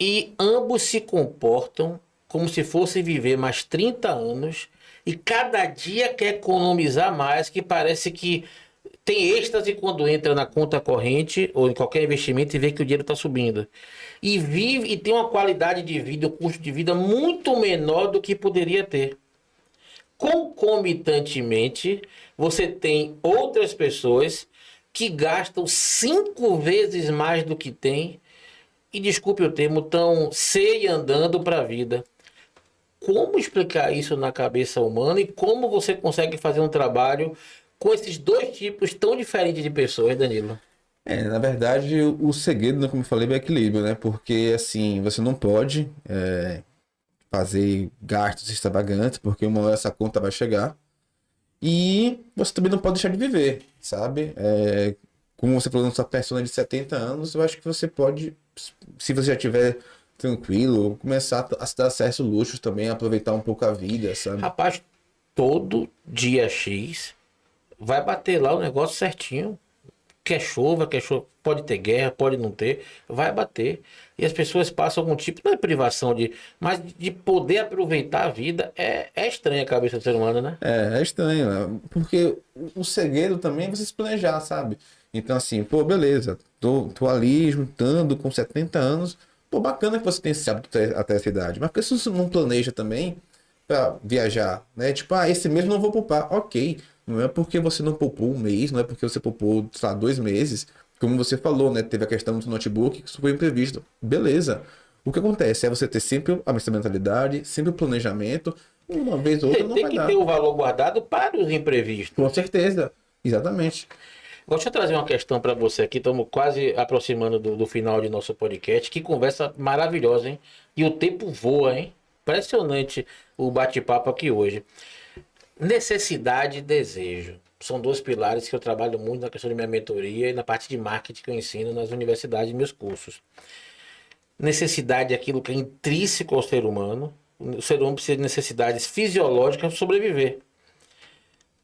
E ambos se comportam como se fossem viver mais 30 anos. E cada dia quer economizar mais, que parece que tem êxtase quando entra na conta corrente ou em qualquer investimento e vê que o dinheiro está subindo. E vive e tem uma qualidade de vida, um custo de vida muito menor do que poderia ter. Concomitantemente, você tem outras pessoas que gastam 5 vezes mais do que tem e, desculpe o termo, estão andando para a vida. Como explicar isso na cabeça humana e como você consegue fazer um trabalho com esses dois tipos tão diferentes de pessoas, Danilo? Na verdade, o segredo, né, como eu falei, é o equilíbrio, né? Porque, assim, você não pode fazer gastos extravagantes, porque uma hora essa conta vai chegar. E você também não pode deixar de viver, sabe? Como você falou na sua persona de 70 anos, eu acho que você pode, se você já estiver tranquilo, começar a se dar certos luxos também, aproveitar um pouco a vida, sabe? Rapaz, todo dia X vai bater lá o negócio certinho. Quer chova, pode ter guerra, pode não ter, vai bater. E as pessoas passam algum tipo, não é privação mas de poder aproveitar a vida. É estranha a cabeça do ser humano, né? É estranho, porque o segredo também é você se planejar, sabe? Então, assim, pô, beleza, tô ali juntando com 70 anos, pô, bacana que você tenha esse hábito até essa idade, mas por que você não planeja também pra viajar, né? Tipo, esse mês eu não vou poupar, ok, não é porque você não poupou um mês, não é porque você poupou, sei lá, 2 meses, como você falou, né? Teve a questão do notebook, que isso foi imprevisto, beleza. O que acontece é você ter sempre a mesma mentalidade, sempre o planejamento, uma vez ou outra não Tem vai que dar. ter o valor guardado para os imprevistos. Com certeza, exatamente. Deixa eu trazer uma questão para você aqui. Estamos quase aproximando do final de nosso podcast. Que conversa maravilhosa, hein? E o tempo voa, hein? Impressionante o bate-papo aqui hoje. Necessidade e desejo. São dois pilares que eu trabalho muito na questão de minha mentoria e na parte de marketing que eu ensino nas universidades e meus cursos. Necessidade é aquilo que é intrínseco ao ser humano. O ser humano precisa de necessidades fisiológicas para sobreviver.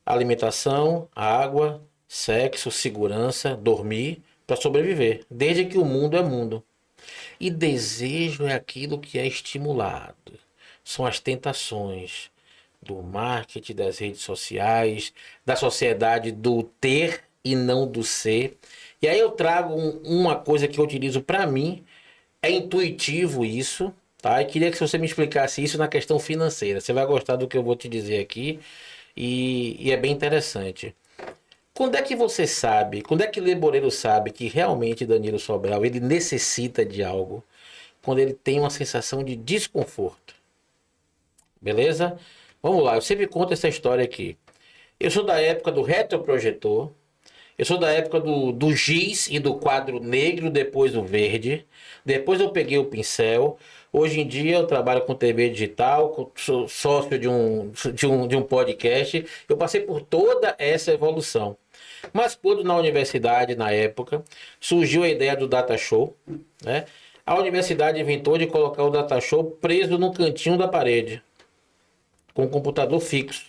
Alimentação, água, sexo, segurança, dormir para sobreviver, desde que o mundo é mundo. E desejo é aquilo que é estimulado. São as tentações do marketing, das redes sociais, da sociedade do ter e não do ser. E aí eu trago uma coisa que eu utilizo para mim, é intuitivo isso, tá? E queria que você me explicasse isso na questão financeira. Você vai gostar do que eu vou te dizer aqui e é bem interessante. Quando é que você sabe, quando é que o Leboreiro sabe que realmente Danilo Sobral ele necessita de algo? Quando ele tem uma sensação de desconforto. Beleza? Vamos lá, eu sempre conto essa história aqui. Eu sou da época do retroprojetor, eu sou da época do giz e do quadro negro, depois o verde. Depois eu peguei o pincel. Hoje em dia eu trabalho com TV digital, sou sócio de um podcast. Eu passei por toda essa evolução. Mas quando na universidade, na época, surgiu a ideia do Data Show, né? A universidade inventou de colocar o Data Show preso no cantinho da parede, com o computador fixo.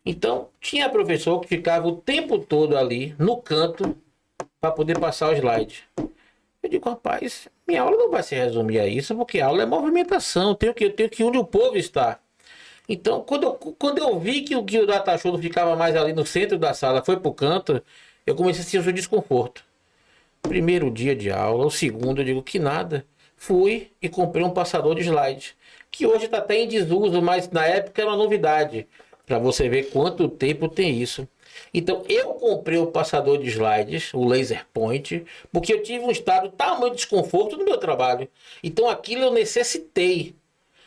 Então, tinha professor que ficava o tempo todo ali, no canto, para poder passar o slide. Eu digo, rapaz, minha aula não vai se resumir a isso, porque a aula é movimentação, eu tenho que ir onde o povo está. Então, quando eu vi que o Data Show não ficava mais ali no centro da sala, foi pro canto, eu comecei a sentir um desconforto. Primeiro dia de aula, o segundo, eu digo que nada. Fui e comprei um passador de slide, que hoje está até em desuso, mas na época era uma novidade, para você ver quanto tempo tem isso. Então, eu comprei o passador de slides, o Laser Point, porque eu tive um estado tamanho de desconforto no meu trabalho. Então, aquilo eu necessitei.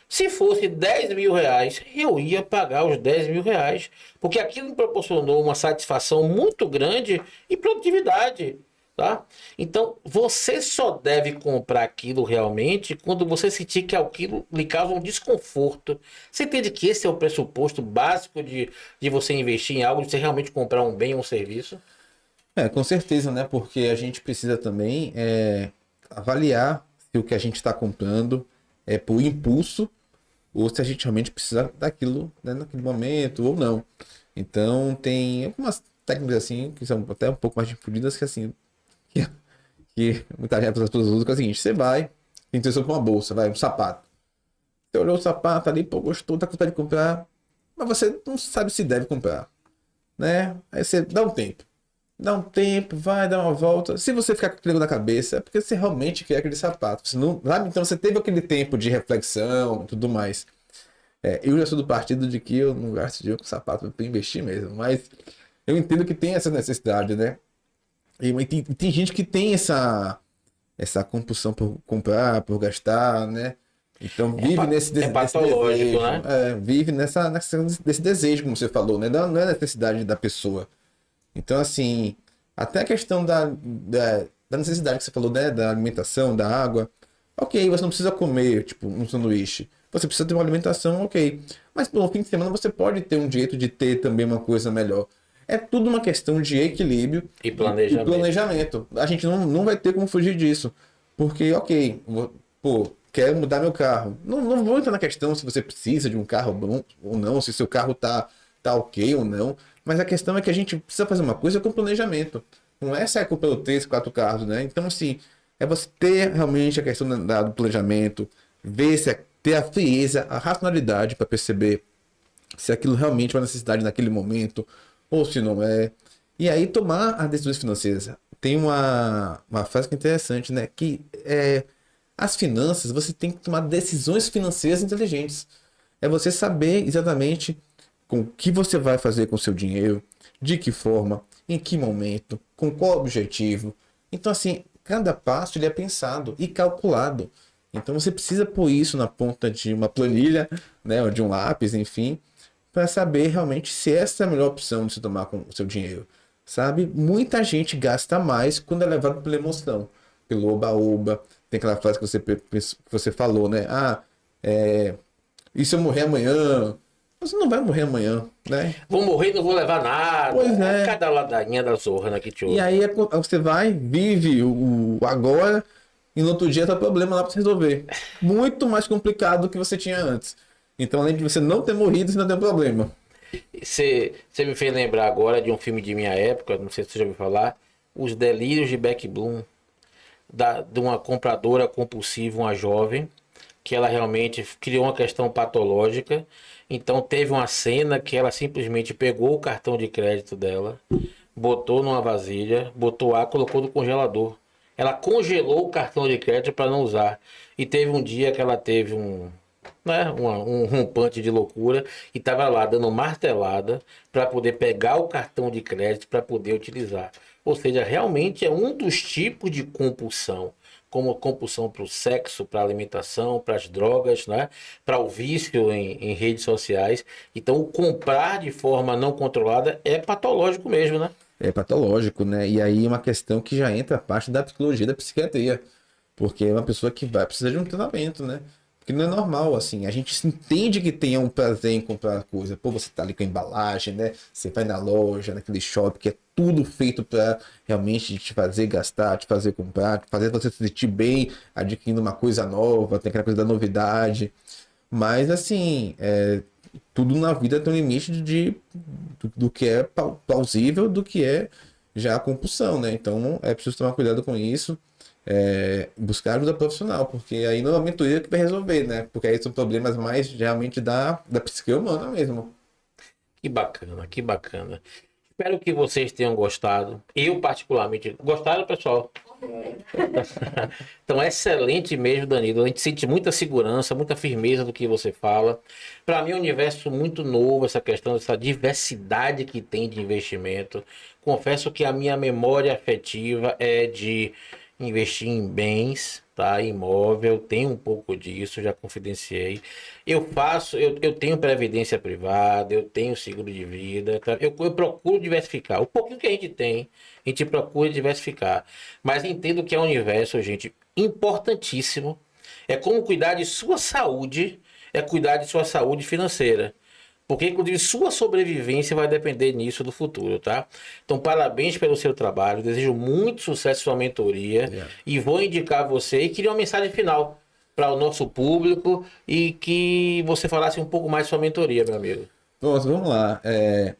Se fosse 10 mil reais, eu ia pagar os 10 mil reais, porque aquilo me proporcionou uma satisfação muito grande e produtividade, tá? Então, você só deve comprar aquilo realmente quando você sentir que aquilo lhe causa um desconforto. Você entende que esse é o pressuposto básico de você investir em algo, de você realmente comprar um bem ou um serviço? Com certeza, né? Porque a gente precisa também avaliar se o que a gente está comprando é por impulso ou se a gente realmente precisa daquilo, né, naquele momento ou não. Então, tem algumas técnicas assim que são até um pouco mais difundidas que assim, que muitas vezes as pessoas usam, que é o seguinte: você vai, tem intenção para uma bolsa, vai, um sapato. Você olhou o sapato ali, pô, gostou, tá com vontade de comprar, mas você não sabe se deve comprar, né? Aí você dá um tempo. Dá um tempo, vai dar uma volta. Se você ficar com aquilo na cabeça, é porque você realmente quer aquele sapato. Você não, sabe? Então você teve aquele tempo de reflexão e tudo mais. Eu já sou do partido de que eu não gasto dinheiro com sapato para investir mesmo. Mas eu entendo que tem essa necessidade, né? E tem gente que tem essa compulsão por comprar, por gastar, né? Então vive nesse patológico, desejo, né? vive nesse desejo, como você falou, né? Não é necessidade da pessoa. Então, assim, até a questão da necessidade que você falou, né? Da alimentação, da água. Ok, você não precisa comer, tipo, um sanduíche. Você precisa ter uma alimentação, ok. Mas, no fim de semana, você pode ter um jeito de ter também uma coisa melhor. É tudo uma questão de equilíbrio E planejamento. A gente não vai ter como fugir disso. Porque, ok, quero mudar meu carro. Não vou entrar na questão se você precisa de um carro bom ou não, se seu carro tá ok ou não. Mas a questão é que a gente precisa fazer uma coisa com planejamento. Não é sair pelo 3, 4 carros, né? Então, assim, é você ter realmente a questão do planejamento, ver se ter a frieza, a racionalidade para perceber se aquilo realmente é uma necessidade naquele momento ou se não é. E aí tomar as decisões financeiras. Tem uma frase que é interessante, né? Que as finanças, você tem que tomar decisões financeiras inteligentes. É você saber exatamente com o que você vai fazer com o seu dinheiro, de que forma, em que momento, com qual objetivo. Então, assim, cada passo ele é pensado e calculado. Então, você precisa pôr isso na ponta de uma planilha, né, ou de um lápis, enfim, para saber realmente se essa é a melhor opção de se tomar com o seu dinheiro. Sabe? Muita gente gasta mais quando é levado pela emoção, pelo oba-oba. Tem aquela frase que você falou, né? E se eu morrer amanhã? Você não vai morrer amanhã, né? Vou morrer e não vou levar nada. Pois é. Cada ladainha da zorra, né, que te ouve. E aí você vai, vive o agora e no outro dia tá problema lá para resolver. Muito mais complicado do que você tinha antes. Então, além de você não ter morrido, você não tem problema. Você me fez lembrar agora de um filme de minha época, não sei se você já ouviu falar, Os Delírios de Beck Bloom, de uma compradora compulsiva, uma jovem, que ela realmente criou uma questão patológica. Então teve uma cena que ela simplesmente pegou o cartão de crédito dela, botou numa vasilha, botou água, colocou no congelador. Ela congelou o cartão de crédito para não usar. E teve um dia que ela teve um rompante de loucura e estava lá dando martelada para poder pegar o cartão de crédito para poder utilizar. Ou seja, realmente é um dos tipos de compulsão, como compulsão para o sexo, para a alimentação, para as drogas, né? Para o vício em redes sociais. Então, o comprar de forma não controlada é patológico mesmo, né? É patológico, né? E aí é uma questão que já entra a parte da psicologia, da psiquiatria. Porque é uma pessoa que vai precisar de um tratamento, né? Porque não é normal, assim. A gente entende que tenha um prazer em comprar coisa. Pô, você tá ali com a embalagem, né? Você vai na loja, naquele shopping, que é tudo feito para realmente te fazer gastar, te fazer comprar, te fazer você se sentir bem adquirindo uma coisa nova, tem aquela coisa da novidade. Mas, assim, tudo na vida tem um limite do que é plausível, do que é já a compulsão, né? Então, é preciso tomar cuidado com isso. Buscar ajuda profissional, porque aí não é a mentoria que vai resolver, né? Porque aí são problemas mais realmente da psique humana mesmo. Que bacana, que bacana. Espero que vocês tenham gostado. Eu, particularmente, gostaram, pessoal? Então, excelente mesmo, Danilo. A gente sente muita segurança, muita firmeza do que você fala. Para mim, é um universo muito novo, essa questão dessa diversidade que tem de investimento. Confesso que a minha memória afetiva é de investir em bens, tá? Imóvel, tem um pouco disso, já confidenciei. Eu tenho previdência privada, eu tenho seguro de vida, tá? Eu procuro diversificar. O pouquinho que a gente tem, a gente procura diversificar. Mas entendo que é um universo, gente, importantíssimo. É como cuidar de sua saúde, é cuidar de sua saúde financeira. Porque, inclusive, sua sobrevivência vai depender nisso do futuro, tá? Então, parabéns pelo seu trabalho. Desejo muito sucesso em sua mentoria. E vou indicar você e queria uma mensagem final para o nosso público e que você falasse um pouco mais sobre sua mentoria, meu amigo. Pronto, vamos lá.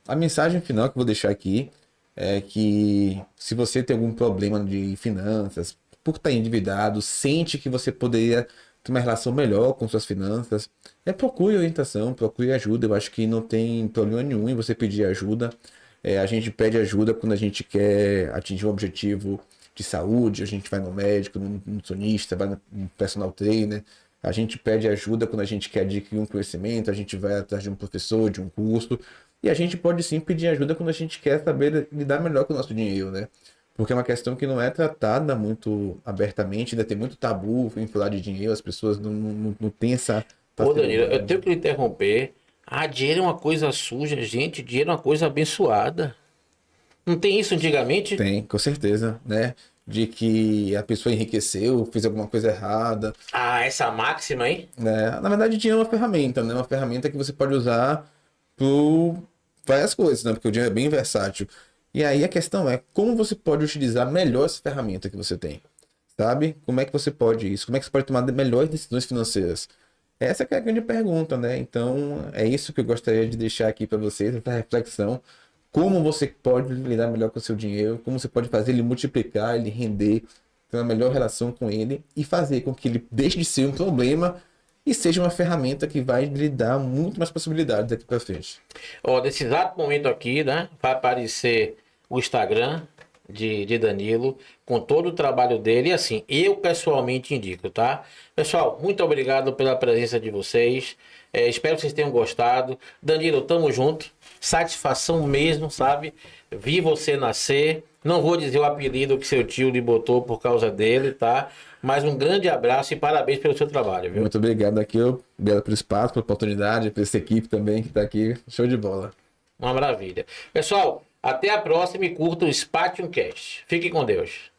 A mensagem final que eu vou deixar aqui é que se você tem algum problema de finanças, por estar endividado, sente que você poderia ter uma relação melhor com suas finanças, procure orientação, procure ajuda. Eu acho que não tem problema nenhum em você pedir ajuda. A gente pede ajuda quando a gente quer atingir um objetivo de saúde, a gente vai no médico, no nutricionista, vai no personal trainer. A gente pede ajuda quando a gente quer adquirir um conhecimento, a gente vai atrás de um professor, de um curso. E a gente pode sim pedir ajuda quando a gente quer saber lidar melhor com o nosso dinheiro, né? Porque é uma questão que não é tratada muito abertamente, ainda tem muito tabu em falar de dinheiro, as pessoas não têm essa Ô, Danilo, eu facilidade. tenho que lhe interromper. Dinheiro é uma coisa suja, gente. Dinheiro é uma coisa abençoada. Não tem isso antigamente? Tem, com certeza, né? De que a pessoa enriqueceu, fez alguma coisa errada, Essa máxima, hein? né? Na verdade, dinheiro é uma ferramenta, né? Uma ferramenta que você pode usar por várias coisas, né? Porque o dinheiro é bem versátil. E aí a questão é como você pode utilizar melhor essa ferramenta que você tem, sabe? Como é que você pode isso? Como é que você pode tomar melhores decisões financeiras? Essa que é a grande pergunta, né? Então, é isso que eu gostaria de deixar aqui para vocês, essa reflexão, como você pode lidar melhor com o seu dinheiro, como você pode fazer ele multiplicar, ele render, ter uma melhor relação com ele e fazer com que ele deixe de ser um problema e seja uma ferramenta que vai lhe dar muito mais possibilidades daqui para frente. Ó, nesse exato momento aqui, né, vai aparecer o Instagram de Danilo, com todo o trabalho dele, e assim, eu pessoalmente indico, tá? Pessoal, muito obrigado pela presença de vocês, espero que vocês tenham gostado. Danilo, tamo junto, satisfação mesmo, sabe? Vi você nascer, não vou dizer o apelido que seu tio lhe botou por causa dele, tá? Mas um grande abraço e parabéns pelo seu trabalho, viu? Muito obrigado aqui, obrigado pelo espaço, pela oportunidade, por essa equipe também que está aqui, show de bola. Uma maravilha. Pessoal, até a próxima e curta o Spatium Cast. Fique com Deus.